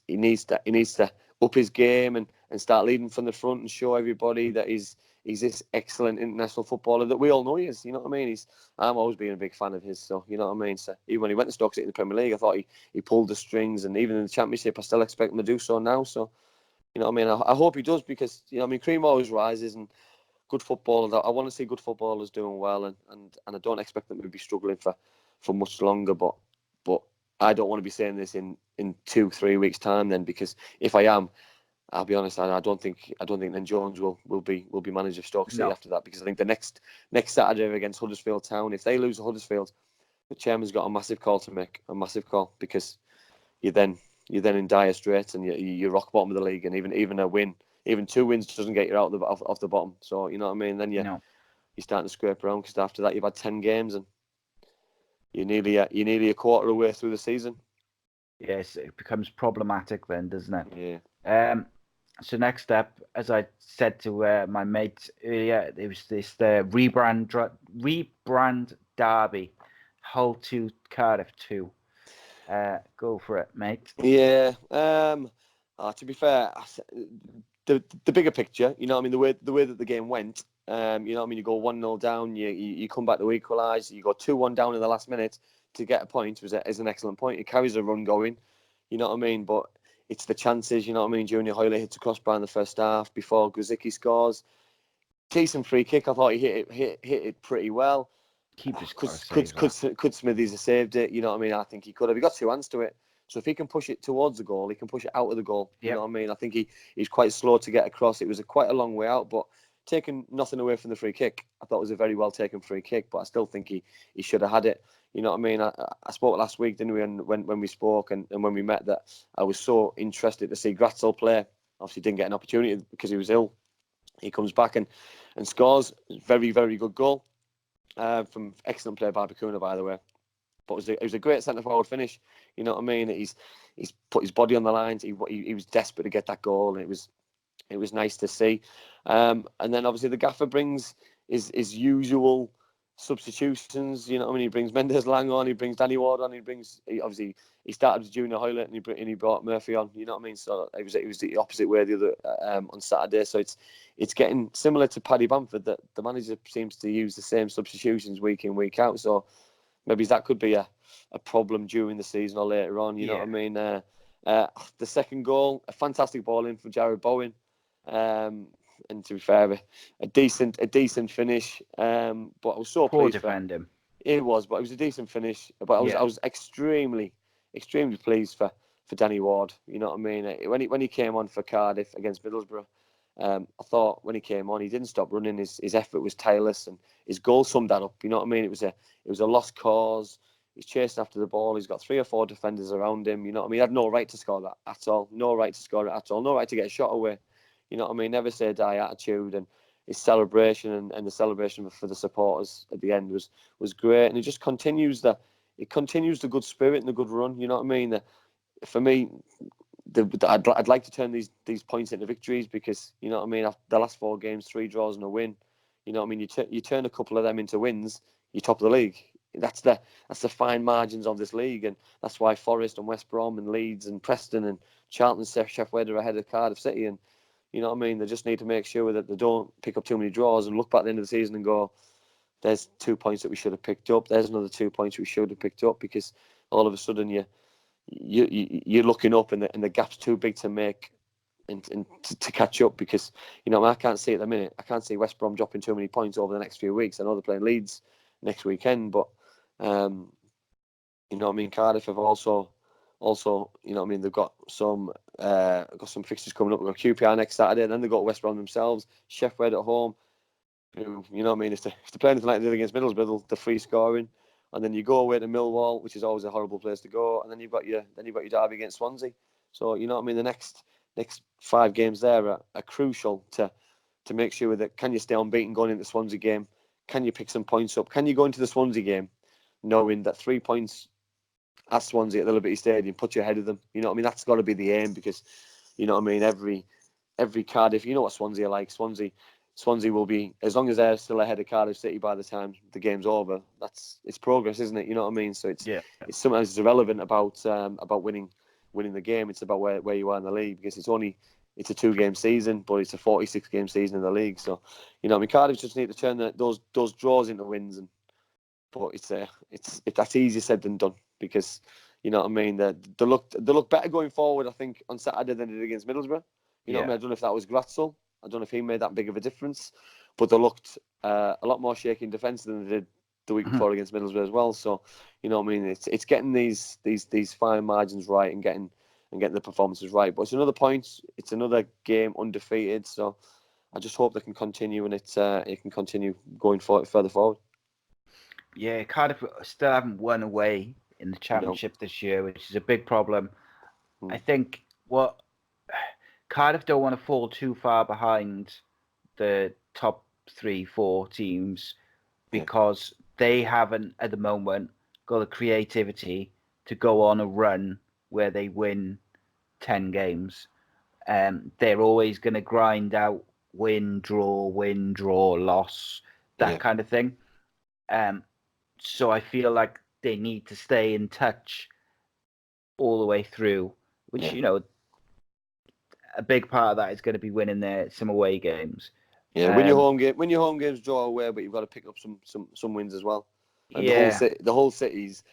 He needs to up his game and start leading from the front and show everybody that he's this excellent international footballer that we all know he is. You know what I mean. I'm always been a big fan of his. So you know what I mean. So even when he went to Stoke City in the Premier League, I thought he pulled the strings, and even in the Championship, I still expect him to do so now. So you know what I mean. I hope he does, because you know what I mean. Cream always rises, and good footballers. I want to see good footballers doing well, and I don't expect them to be struggling for much longer. But I don't want to be saying this in 2-3 weeks' time then, because if I am, I'll be honest, I don't think then Jones will be manager of Stoke City after that, because I think the next Saturday against Huddersfield Town, if they lose to Huddersfield, the chairman's got a massive call to make, because you're then in dire straits, and you're rock bottom of the league, and even a win. Even 2 wins doesn't get you out off the bottom. So you know what I mean. Then you're starting to scrape around, because after that you've had 10 games and you're nearly a quarter of the way through the season. Yes, it becomes problematic then, doesn't it? Yeah. So next up, as I said to my mate earlier, there was this rebrand derby, Hull 2, Cardiff 2. Go for it, mate. Yeah. To be fair, the bigger picture, you know what I mean, the way that the game went, you know what I mean, you go 1-0 down, you come back to equalise, you go 2-1 down in the last minute to get a point is an excellent point. It carries a run going, you know what I mean, but it's the chances, you know what I mean. Junior Hoyley hits a crossbar in the first half before Guzicki scores. Decent free kick. I thought he hit it pretty well. Could Smithies have saved it? You know what I mean. I think he could have. He got 2 hands to it. So if he can push it towards the goal, he can push it out of the goal. You know what I mean. I think he's quite slow to get across. It was quite a long way out, but taking nothing away from the free kick. I thought it was a very well taken free kick, but I still think he should have had it. You know what I mean? I spoke last week, didn't we? And when we spoke and when we met, that I was so interested to see Gratzel play. Obviously, didn't get an opportunity because he was ill. He comes back and scores. Very, very good goal from excellent play by Bacuna, by the way. But it was a great centre forward finish. You know what I mean? He's put his body on the lines. He was desperate to get that goal, and it was nice to see. And then obviously the gaffer brings his usual substitutions. You know what I mean? He brings Mendes Lang on. He brings Danny Ward on. He started with Junior Hoylett and he brought Murphy on. You know what I mean? So it was the opposite way the other on Saturday. So it's getting similar to Paddy Bamford, that the manager seems to use the same substitutions week in, week out. So maybe that could be a problem during the season or later on. You know what I mean? The second goal, a fantastic ball in from Jared Bowen. And to be fair, a decent finish. But I was so Poor pleased. defending. It was a decent finish. But I was extremely pleased for Danny Ward. You know what I mean? When he came on for Cardiff against Middlesbrough, I thought when he came on, he didn't stop running. His effort was tireless, and his goal summed that up. You know what I mean? It was a lost cause. He's chasing after the ball. He's got 3 or 4 defenders around him. You know what I mean? He had no right to score that at all. No right to score it at all. No right to get a shot away. You know what I mean? Never say die attitude, and his celebration and the celebration for the supporters at the end was great. And it just continues the good spirit and the good run. You know what I mean? For me, I'd like to turn these points into victories, because you know what I mean. After the last 4 games, 3 draws and a win. You know what I mean? You turn a couple of them into wins, you're top of the league. That's the fine margins of this league, and that's why Forest and West Brom and Leeds and Preston and Charlton, Sheffield are ahead of Cardiff City. And you know what I mean? They just need to make sure that they don't pick up too many draws and look back at the end of the season and go, there's 2 points that we should have picked up. There's another 2 points we should have picked up, because all of a sudden you're looking up and the gap's too big to make and to catch up, because you know I can't see at the minute. I can't see West Brom dropping too many points over the next few weeks. I know they're playing Leeds next weekend, but you know what I mean. Cardiff have also you know what I mean. They've got some fixtures coming up. We've got QPR next Saturday, and then they've got West Brom themselves, Sheffield at home. Who, you know what I mean, if they play anything like they did against Middlesbrough, they're free scoring. And then you go away to Millwall, which is always a horrible place to go. And then you've got your derby against Swansea. So you know what I mean. The next 5 games there are crucial to make sure that, can you stay unbeaten going into the Swansea game? Can you pick some points up? Can you go into the Swansea game knowing that 3 points at Swansea at the Liberty Stadium put you ahead of them? You know what I mean. That's got to be the aim, because you know what I mean. Every Cardiff, you know what Swansea are like. Swansea will be, as long as they're still ahead of Cardiff City by the time the game's over, it's progress, isn't it? You know what I mean? So it's sometimes it's irrelevant about winning the game. It's about where you are in the league, because it's a 2-game season, but it's a 46-game season in the league. So you know what I mean. Cardiff just need to turn those draws into wins, but that's easier said than done, because you know what I mean. They look better going forward, I think, on Saturday than they did against Middlesbrough. You know what I mean? I don't know if that was Gratzel. I don't know if he made that big of a difference, but they looked a lot more shaky in defence than they did the week before against Middlesbrough as well. So, you know what I mean? It's getting these fine margins right and getting the performances right. But it's another point. It's another game undefeated. So I just hope they can continue, and it can continue going further forward. Yeah, Cardiff still haven't won away in the Championship this year, which is a big problem. I think Cardiff don't want to fall too far behind the top 3-4 teams, because they haven't at the moment got the creativity to go on a run where they win 10 games. They're always going to grind out win, draw, loss, that kind of thing. So I feel like they need to stay in touch all the way through, which, you know, a big part of that is going to be winning some away games. Yeah, win your home games, draw away, but you've got to pick up some wins as well. And the whole city's,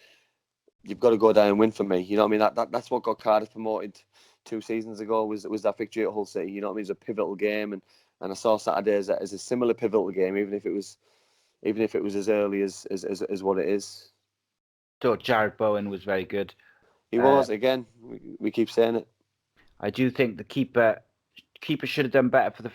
you've got to go down and win for me. You know what I mean? That's what got Cardiff promoted 2 seasons ago, was that victory at Hull City. You know what I mean? It was a pivotal game, and I saw Saturday as a similar pivotal game, even if it was as early as what it is. So Jared Bowen was very good. He was, again. We keep saying it. I do think the keeper should have done better for the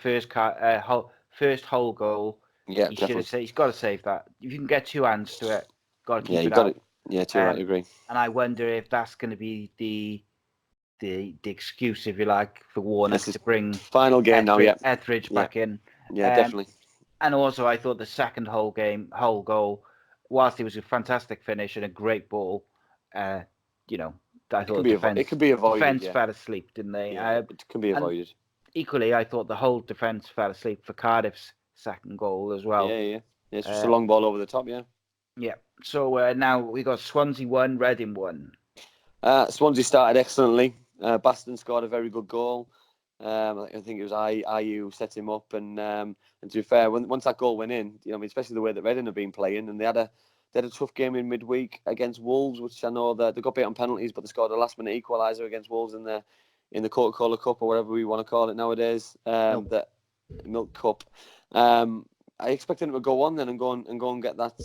first whole goal. Yeah, He definitely. he's got to save that. If you can get two hands to it, got to keep you it got out. it. Yeah, too right. I agree. And I wonder if that's going to be the excuse, if you like, for Warnock to bring final game now. Yeah, Etheridge back in. Yeah, definitely. And also, I thought the second whole goal, whilst it was a fantastic finish and a great ball, I thought it could be avoided. Defense fell asleep, didn't they? Yeah, it can be avoided. Equally, I thought the whole defense fell asleep for Cardiff's second goal as well. Yeah. It's just a long ball over the top. Yeah. Yeah. So now we got Swansea 1, Reading 1. Swansea started excellently. Baston scored a very good goal. I think it was Ayew set him up, and to be fair, once that goal went in, especially the way that Reading have been playing, and they had a tough game in midweek against Wolves, which I know that they got beat on penalties, but they scored a last minute equaliser against Wolves in the Coca-Cola Cup, or whatever we want to call it nowadays. That Milk Cup. I expected them to go on then and go and get that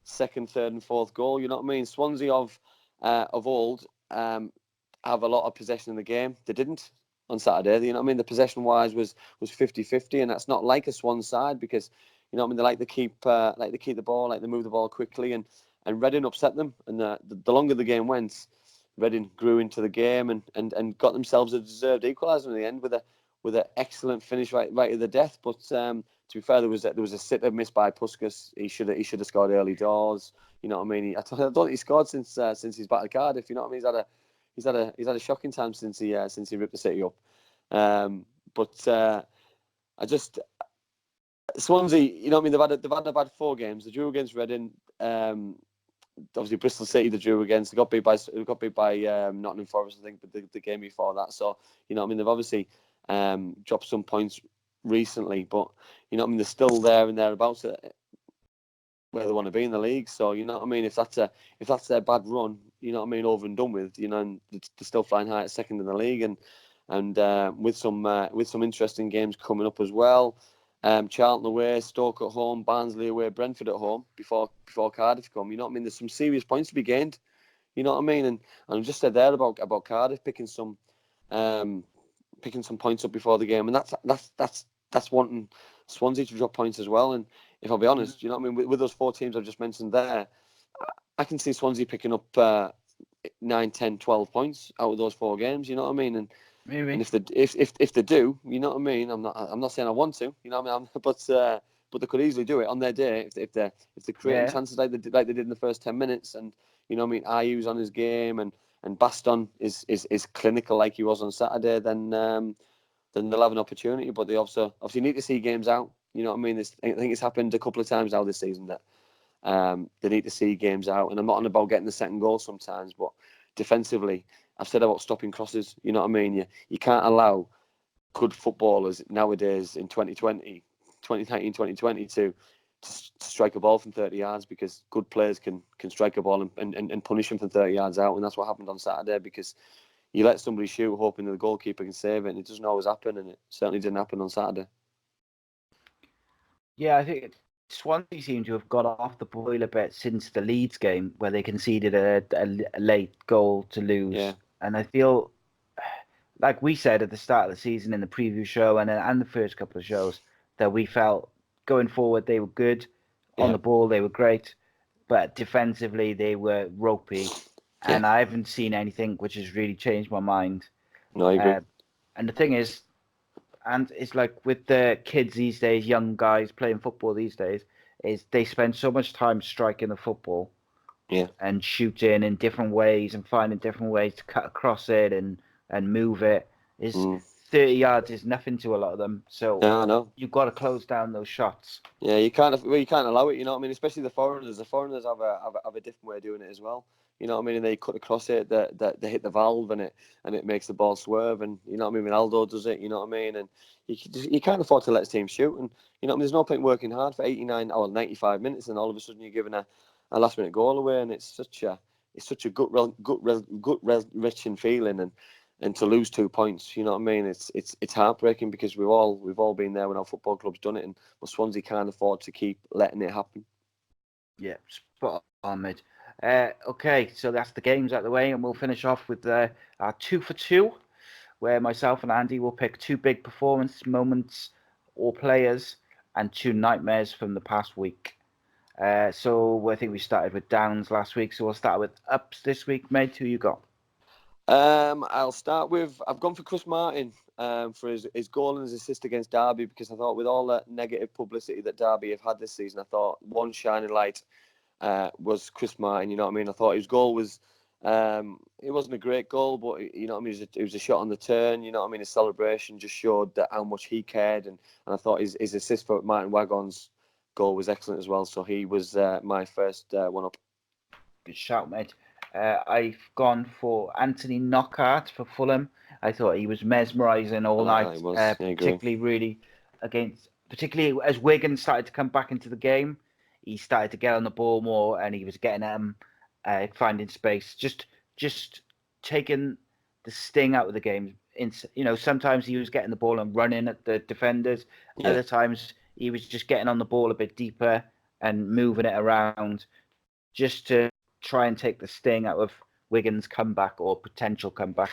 second, third, and fourth goal. You know what I mean? Swansea of old have a lot of possession in the game. They didn't on Saturday. You know what I mean? The possession wise was 50-50, and that's not like a Swan side, because you know what I mean, they like to keep the ball, like they move the ball quickly, and Reading upset them. And the longer the game went, Reading grew into the game and got themselves a deserved equaliser in the end with an excellent finish right at the death. But to be fair, there was a sitter missed by Puskas. He should have scored early doors. You know what I mean? I don't think he scored since he's back at Cardiff. You know what I mean? He's had a shocking time since he ripped the City up. But Swansea, you know what I mean? They've had a bad 4 games. They drew against Reading. Obviously Bristol City they drew against. They got beat by Nottingham Forest, I think, but the game before that. So you know what I mean? They've obviously dropped some points recently, but you know what I mean? They're still there and thereabouts where they want to be in the league. So you know what I mean? If that's their bad run, you know what I mean, over and done with, you know, and they're still flying high at second in the league, and with some interesting games coming up as well. Charlton away, Stoke at home, Barnsley away, Brentford at home before Cardiff come. You know what I mean? There's some serious points to be gained. You know what I mean? And I just said there about Cardiff picking some points up before the game, and that's wanting Swansea to drop points as well. And if I'll be honest, you know what I mean, with those 4 teams I've just mentioned there, I can see Swansea picking up 9, 10, 12 points out of those 4 games. You know what I mean? And maybe. And if they do, you know what I mean. I'm not saying I want to, you know what I mean. But they could easily do it on their day if they're creating chances like they did in the first 10 minutes. And you know what I mean. Ayew's on his game, and Baston is clinical like he was on Saturday. Then they'll have an opportunity. But they obviously need to see games out. You know what I mean. I think it's happened a couple of times now this season that they need to see games out. And I'm not on about getting the second goal sometimes, but defensively, I've said about stopping crosses. You know what I mean? You can't allow good footballers nowadays in 2020, 2019, 2020 to strike a ball from 30 yards, because good players can strike a ball and punish them from 30 yards out. And that's what happened on Saturday, because you let somebody shoot hoping that the goalkeeper can save it, and it doesn't always happen, and it certainly didn't happen on Saturday. Yeah, I think Swansea seem to have got off the boil a bit since the Leeds game, where they conceded a late goal to lose. Yeah. And I feel, like we said at the start of the season in the preview show and the first couple of shows, that we felt going forward they were good. On the ball they were great, but defensively they were ropey. Yeah. And I haven't seen anything which has really changed my mind. No, I agree. And the thing is, and it's like with the kids these days, young guys playing football these days, is they spend so much time striking the football, and shooting in different ways and finding different ways to cut across it and move it. 30 yards is nothing to a lot of them, so I know. You've got to close down those shots. Yeah, you can't allow it. You know what I mean? Especially the foreigners. The foreigners have a different way of doing it as well. You know what I mean? And they cut across it, they hit the valve, and it makes the ball swerve. And you know what I mean? Ronaldo does it. You know what I mean? And you can't afford to let his team shoot. And you know what I mean? There's no point working hard for 89 or 95 minutes, and all of a sudden you're giving a last minute goal away. And it's such a gut wrenching feeling. And to lose 2 points, you know what I mean? It's heartbreaking, because we've all been there when our football club's done it, and Swansea can't afford to keep letting it happen. Yeah, spot on, mate. Okay, so that's the games out of the way, and we'll finish off with our 2 for 2, where myself and Andy will pick 2 big performance moments or players and 2 nightmares from the past week. So I think we started with downs last week, so we'll start with ups this week. Mate, who you got? I'll start with, I've gone for Chris Martin for his goal and his assist against Derby, because I thought with all the negative publicity that Derby have had this season, I thought one shining light was Chris Martin. You know what I mean? I thought his goal was, it wasn't a great goal, but you know what I mean, it was a shot on the turn. You know what I mean? His celebration just showed that how much he cared, and I thought his assist for Martin Wagon's goal was excellent as well. So he was my first one up. Good shout, mate. I've gone for Anthony Knockaert for Fulham. I thought he was mesmerising all night, particularly as Wigan started to come back into the game. He started to get on the ball more, and he was getting at him, finding space, just taking the sting out of the game. Sometimes he was getting the ball and running at the defenders. Yeah. Other times he was just getting on the ball a bit deeper and moving it around, just to try and take the sting out of Wigan's comeback or potential comeback.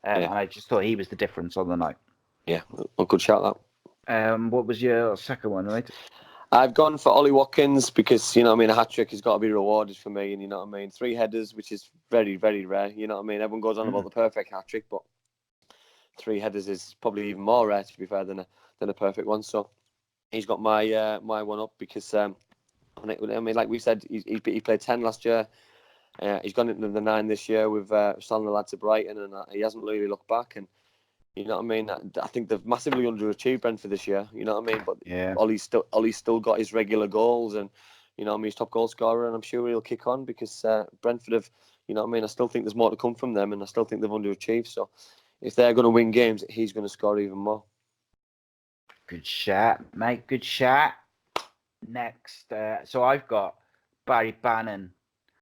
And I just thought he was the difference on the night. Yeah, well, good shout that. What was your second one, right? I've gone for Ollie Watkins because, you know what I mean, a hat-trick has got to be rewarded for me, and you know what I mean, 3 headers, which is very, very rare. You know what I mean? Everyone goes on about the perfect hat-trick, but 3 headers is probably even more rare, to be fair, than a perfect one. So he's got my my one up because, I mean, like we said, he played 10 last year. He's gone into the 9 this year with selling the lad to Brighton, and he hasn't really looked back. And you know what I mean? I think they've massively underachieved Brentford this year. You know what I mean? But Ollie's still got his regular goals, and you know what I mean, he's top goal scorer, and I'm sure he'll kick on because Brentford have, you know what I mean, I still think there's more to come from them, and I still think they've underachieved. So if they're going to win games, he's going to score even more. Good shot, mate. Good shot. Next, so I've got Barry Bannon.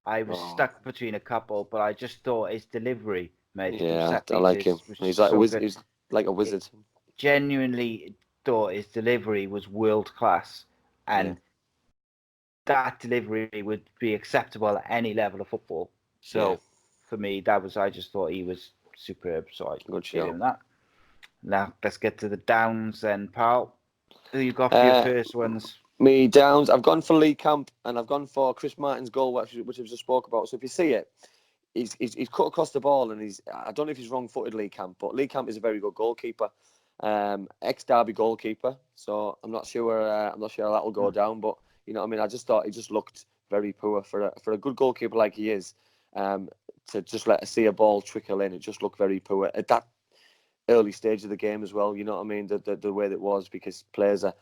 I was stuck between a couple, but I just thought his delivery, mate. Yeah, I like him. He's like he's like a wizard. Genuinely thought his delivery was world class, and that delivery would be acceptable at any level of football. So for me, I just thought he was superb. So I give him that. Now let's get to the downs then, pal. Who you got for your first ones? Me downs. I've gone for Lee Camp, and I've gone for Chris Martin's goal, which I just spoke about. So if you see it, he's cut across the ball, and I don't know if he's wrong-footed, Lee Camp, but Lee Camp is a very good goalkeeper, ex-Derby goalkeeper. So I'm not sure how that will go down, but you know what I mean. I just thought he just looked very poor for a good goalkeeper like he is. To just see a ball trickle in, it just looked very poor at that early stage of the game as well. You know what I mean? The way that was, because players are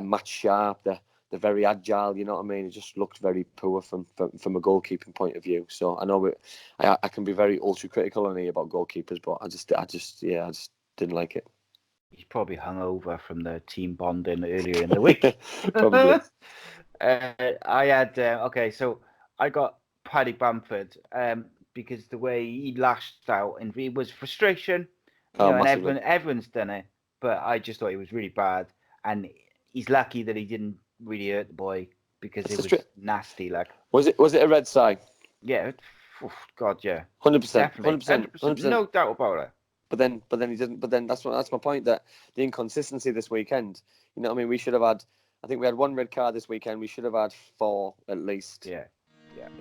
match sharp. They're very agile. You know what I mean? It just looked very poor from a goalkeeping point of view. So I know I can be very ultra critical on here about goalkeepers, but I just didn't like it. He's probably hungover from the team bonding earlier in the week. Probably. I had so I got Paddy Bamford because the way he lashed out, and it was frustration. And everyone's done it, but I just thought he was really bad, and he's lucky that he didn't really hurt the boy because it was nasty. Like, was it a red side? Yeah, God, yeah, 100%, 100%, no doubt about it. But then he didn't. But then that's my point, that the inconsistency this weekend. You know what I mean? We should have had. I think we had 1 red card this weekend. We should have had 4 at least. Yeah.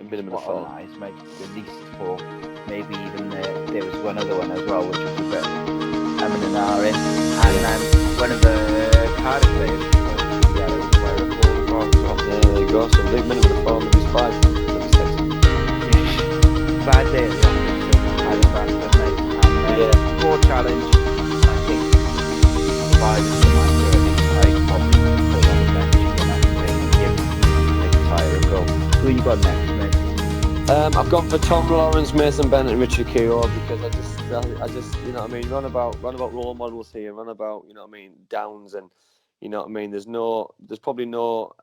A minimum of 4. Nice, mate. At least 4. Maybe even there was one other one as well, which was a bit and then one of the Cardiff players. There you go. So I think minimum of 4, maybe 5, maybe 6. Bad day at the office, mate. 4 challenge. I think 5 is the master. I probably put it on the bench for the next game and give Tyre a go. Who you got next, mate? I've gone for Tom Lawrence, Mason Bennett, and Richard Keogh because I just you know what I mean, run about role models here, run about, you know what I mean, downs, and you know what I mean. There's probably no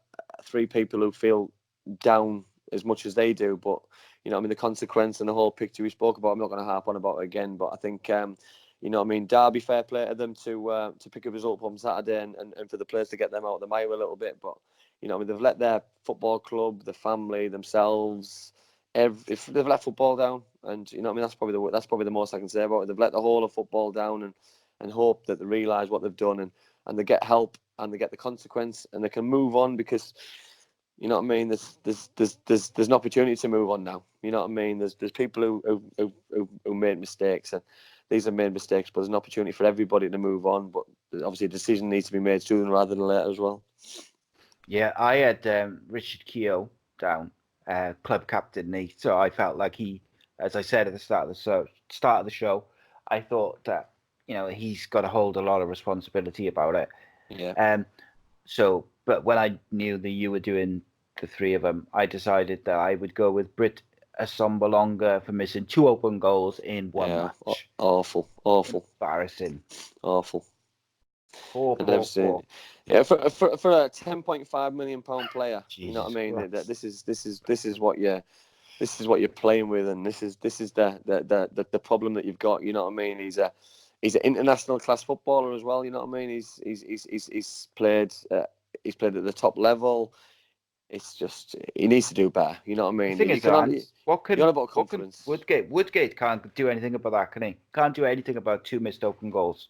3 people who feel down as much as they do, but you know what I mean, the consequence and the whole picture we spoke about, I'm not going to harp on about it again, but I think you know what I mean, Derby, fair play to them to pick a result on Saturday and for the players to get them out of the mire a little bit, but you know what I mean, they've let their football club, the family, themselves, if they've let football down, and you know what I mean, that's probably the most I can say about it. They've let the whole of football down, and hope that they realise what they've done, and they get help and they get the consequence and they can move on because, you know what I mean, there's an opportunity to move on now. You know what I mean? There's people who made mistakes, and these are made mistakes, but there's an opportunity for everybody to move on. But obviously a decision needs to be made sooner rather than later as well. Yeah, I had Richard Keogh down, club captain, so I felt like he, as I said at the start of the show, I thought that, you know, he's got to hold a lot of responsibility about it. Yeah. But when I knew that you were doing the three of them, I decided that I would go with Britt Assombalonga for missing 2 open goals in one match. Awful. Embarrassing. Awful. Poor. Yeah, for a £10.5 million player, Jesus, you know what I mean. This is what you're playing with, and this is the problem that you've got. You know what I mean. He's an international class footballer as well. You know what I mean. He's played at the top level. It's just he needs to do better. You know what I mean. The thing is, you're about confidence. Woodgate can't do anything about that, can he? Can't do anything about 2 missed open goals.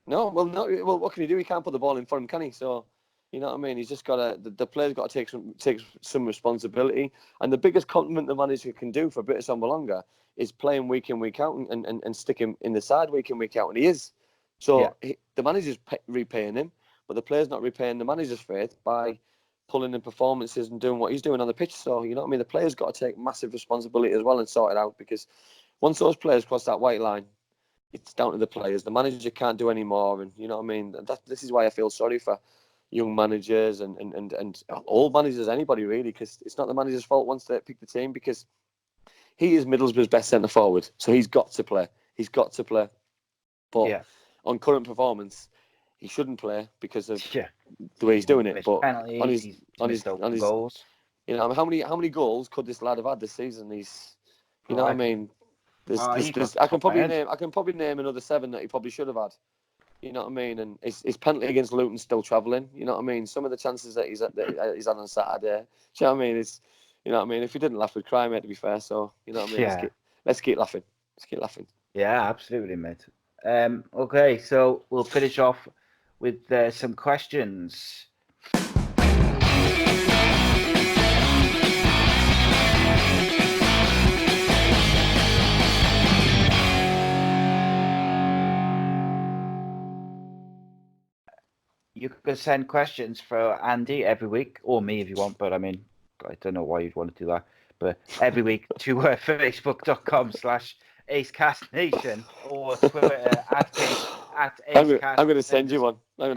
No, what can he do? He can't put the ball in for him, can he? So, you know what I mean? He's just got the player's got to take some responsibility. And the biggest compliment the manager can do for Britt Assombalonga is playing week in, week out and stick him in the side week in, week out. And he is. So the manager's repaying him, but the player's not repaying the manager's faith by pulling in performances and doing what he's doing on the pitch. So, you know what I mean? The player's got to take massive responsibility as well and sort it out, because once those players cross that white line, it's down to the players. The manager can't do any more, and you know what I mean. This is why I feel sorry for young managers and all managers, anybody really, because it's not the manager's fault once they pick the team, because he is Middlesbrough's best centre forward, so he's got to play. But on current performance, he shouldn't play because of the way he's doing it. But penalties, on his goals, you know, how many goals could this lad have had this season? He's, you know what I mean. I can probably name another 7 that he probably should have had. You know what I mean? And his penalty against Luton still travelling. You know what I mean? Some of the chances that he's had on Saturday. Do you know what I mean? It's, you know what I mean? If you didn't laugh, we'd cry, mate. To be fair, so you know what I mean. Let's keep laughing. Let's keep laughing. Yeah, absolutely, mate. Okay, so we'll finish off with some questions. You can send questions for Andy every week, or me if you want, but I mean, I don't know why you'd want to do that. But every week to facebook.com/ACEcastNation or Twitter at ACEcast. I'm going to send you one. Yeah,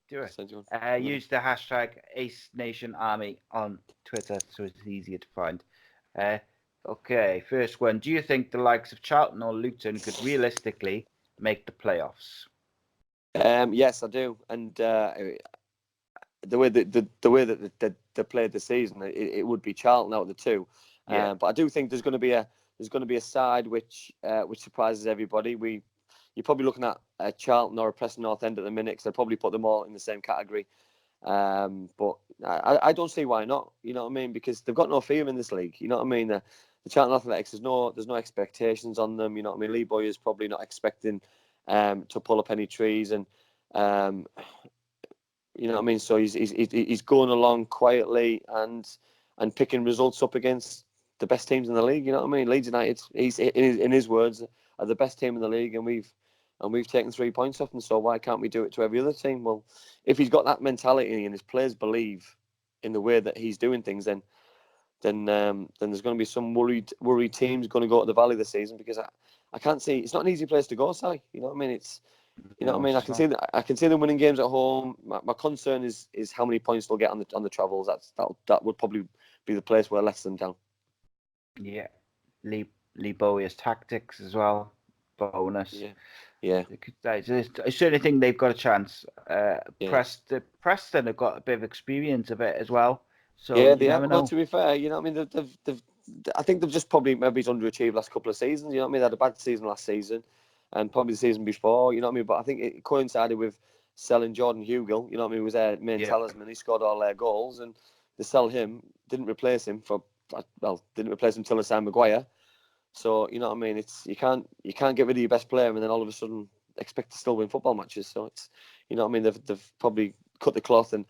do it. Send you one. Use the hashtag AceNationArmy on Twitter so it's easier to find. Okay, first one. Do you think the likes of Charlton or Luton could realistically make the playoffs? Yes, I do, and the way that they played this season, it would be Charlton out of the two. But I do think there's going to be a side which surprises everybody. You're probably looking at a Charlton or a Preston North End at the minute, because they'll probably put them all in the same category. But I don't see why not. You know what I mean? Because they've got no fear in this league. You know what I mean? The Charlton Athletics, there's no expectations on them. You know what I mean? Lee Boyer's probably not expecting to pull up any trees, and you know what I mean. So he's going along quietly and picking results up against the best teams in the league. You know what I mean? Leeds United, he's in his words, are the best team in the league, and we've taken 3 points off them. So why can't we do it to every other team? Well, if he's got that mentality and his players believe in the way that he's doing things, then there's going to be some worried teams going to go to the Valley this season, because I can't see, it's not an easy place to go, Si. You know what I mean? It's, you know what I mean? I can see them winning games at home. My concern is how many points they'll get on the travels. That would probably be the place where it lets them down. Yeah, Lee Bowyer's tactics as well. Bonus. Yeah. I certainly think they've got a chance. Preston have got a bit of experience of it as well. So yeah, they have. Well, to be fair, you know what I mean. I think they've just probably maybe underachieved last couple of seasons. You know what I mean? They had a bad season last season, and probably the season before. You know what I mean? But I think it coincided with selling Jordan Hugill. You know what I mean? He was their main talisman. He scored all their goals, and they sell him. Didn't replace him till they signed Maguire. So you know what I mean? It's you can't get rid of your best player and then all of a sudden expect to still win football matches. So it's, you know what I mean, they've probably cut the cloth and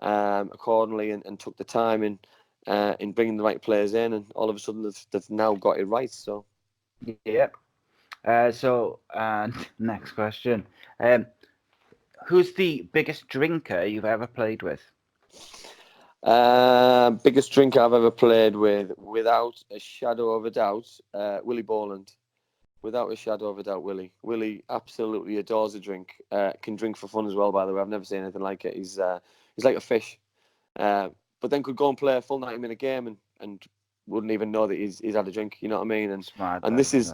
accordingly and took the time in bringing the right players in, and all of a sudden they've now got it right. So yeah. So next question. Who's the biggest drinker you've ever played with? Biggest drinker I've ever played with, without a shadow of a doubt, Willie Boland. Without a shadow of a doubt, Willie. Willie absolutely adores a drink. Can drink for fun as well, by the way. I've never seen anything like it. He's like a fish. But then could go and play a full 90-minute game and wouldn't even know that he's had a drink. You know what I mean? And this is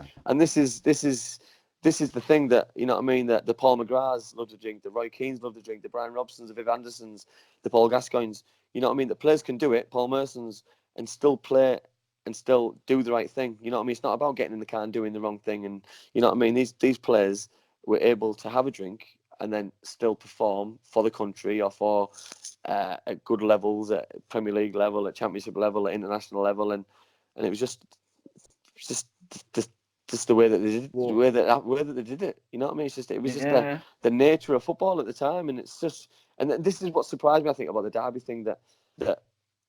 the thing that, you know what I mean, that the Paul McGraths love to drink, the Roy Keanes love to drink, the Brian Robsons, the Viv Andersons, the Paul Gascoignes. You know what I mean? The players can do it, Paul Mersons, and still play and still do the right thing. You know what I mean? It's not about getting in the car and doing the wrong thing. And you know what I mean? These players were able to have a drink and then still perform for the country or for at good levels, at Premier League level, at Championship level, at international level, and it was just the way that they did it, the way that they did it. You know what I mean? It was just the nature of football at the time, and it's just, and this is what surprised me, I think, about the Derby thing, that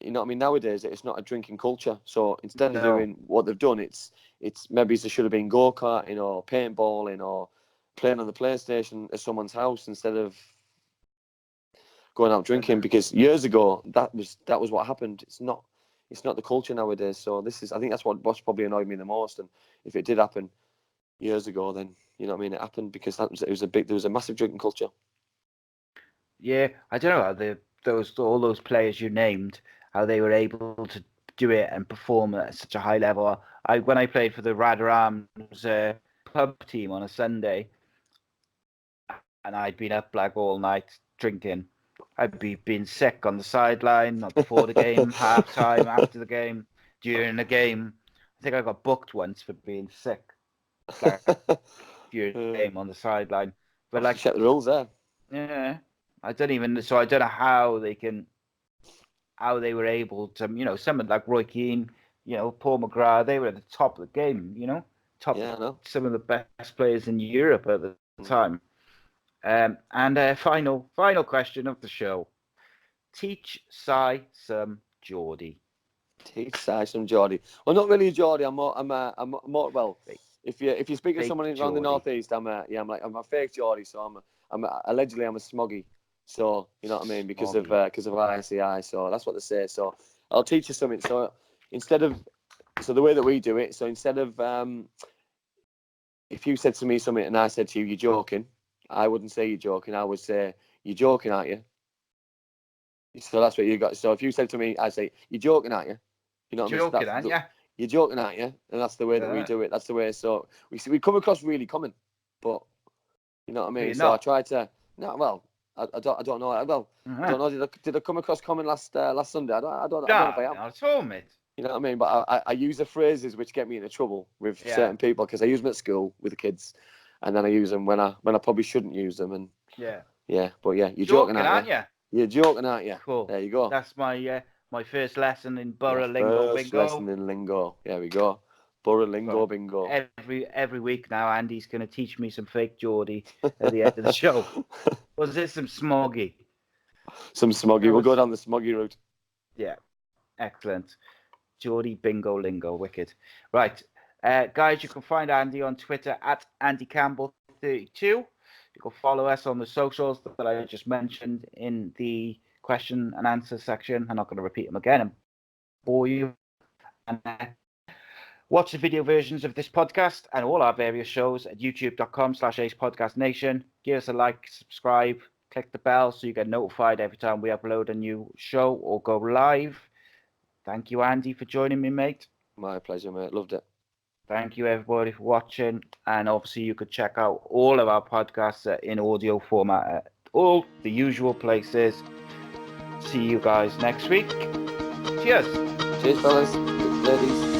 you know what I mean, nowadays it's not a drinking culture. So instead of doing what they've done, it's maybe there should have been go-karting or paintballing or playing on the PlayStation at someone's house instead of going out drinking, because years ago that was what happened. It's not the culture nowadays. So I think that's what's probably annoyed me the most. And if it did happen years ago, then you know what I mean, it happened because there was a massive drinking culture. Yeah, I don't know how all those players you named, how they were able to do it and perform at such a high level. When I played for the Radar Arms pub team on a Sunday, and I'd been up like all night drinking, I'd been sick on the sideline, not before the game, half time, after the game, during the game. I think I got booked once for being sick, like during the game on the sideline. But like, check the rules there. Yeah, I don't know how they were able to, you know, someone like Roy Keane, you know, Paul McGrath, they were at the top of the game, you know, some of the best players in Europe at the time. And final question of the show: teach Si some Geordie. Teach Si some Geordie. Well, not really a Geordie. I'm more well. If you speak to someone around the northeast, I'm a fake Geordie. So I'm allegedly a smoggy. So you know what I mean, because of ICI. So that's what they say. So I'll teach you something. So the way that we do it. So instead of if you said to me something and I said to you, "You're joking," I wouldn't say you're joking. I would say, "You're joking, aren't you?" So that's what you got. So if you said to me, I say, "You're joking, aren't you?" You know what I mean? Joking, aren't you? You're joking, aren't you? And that's the way that we do it. That's the way. So we come across really common, but you know what I mean. So I try to. No, well, I don't know. Well, I don't know. Did I come across common last Sunday? I don't know if I am. Not at all, mate. You know what I mean? But I use the phrases which get me into trouble with certain people, because I use them at school with the kids, and then I use them when I probably shouldn't use them. And but you're joking, aren't you? You're joking, aren't you? Cool. There you go. That's my first lesson in Borough Lingo First Bingo. lesson in lingo. There we go. Borough Lingo Bingo. Every week now, Andy's going to teach me some fake Geordie at the end of the show. Was this some smoggy? Some smoggy. We'll go down the smoggy route. Yeah. Excellent. Geordie Bingo Lingo. Wicked. Right. Guys, you can find Andy on Twitter at Andy Campbell 32. You can follow us on the socials that I just mentioned in the question and answer section. I'm not going to repeat them again and bore you. And watch the video versions of this podcast and all our various shows at youtube.com/AcePodcastNation. Give us a like, subscribe, click the bell so you get notified every time we upload a new show or go live. Thank you, Andy, for joining me, mate. My pleasure, mate. Loved it. Thank you, everybody, for watching. And obviously, you could check out all of our podcasts in audio format at all the usual places. See you guys next week. Cheers. Cheers, fellas. Ladies.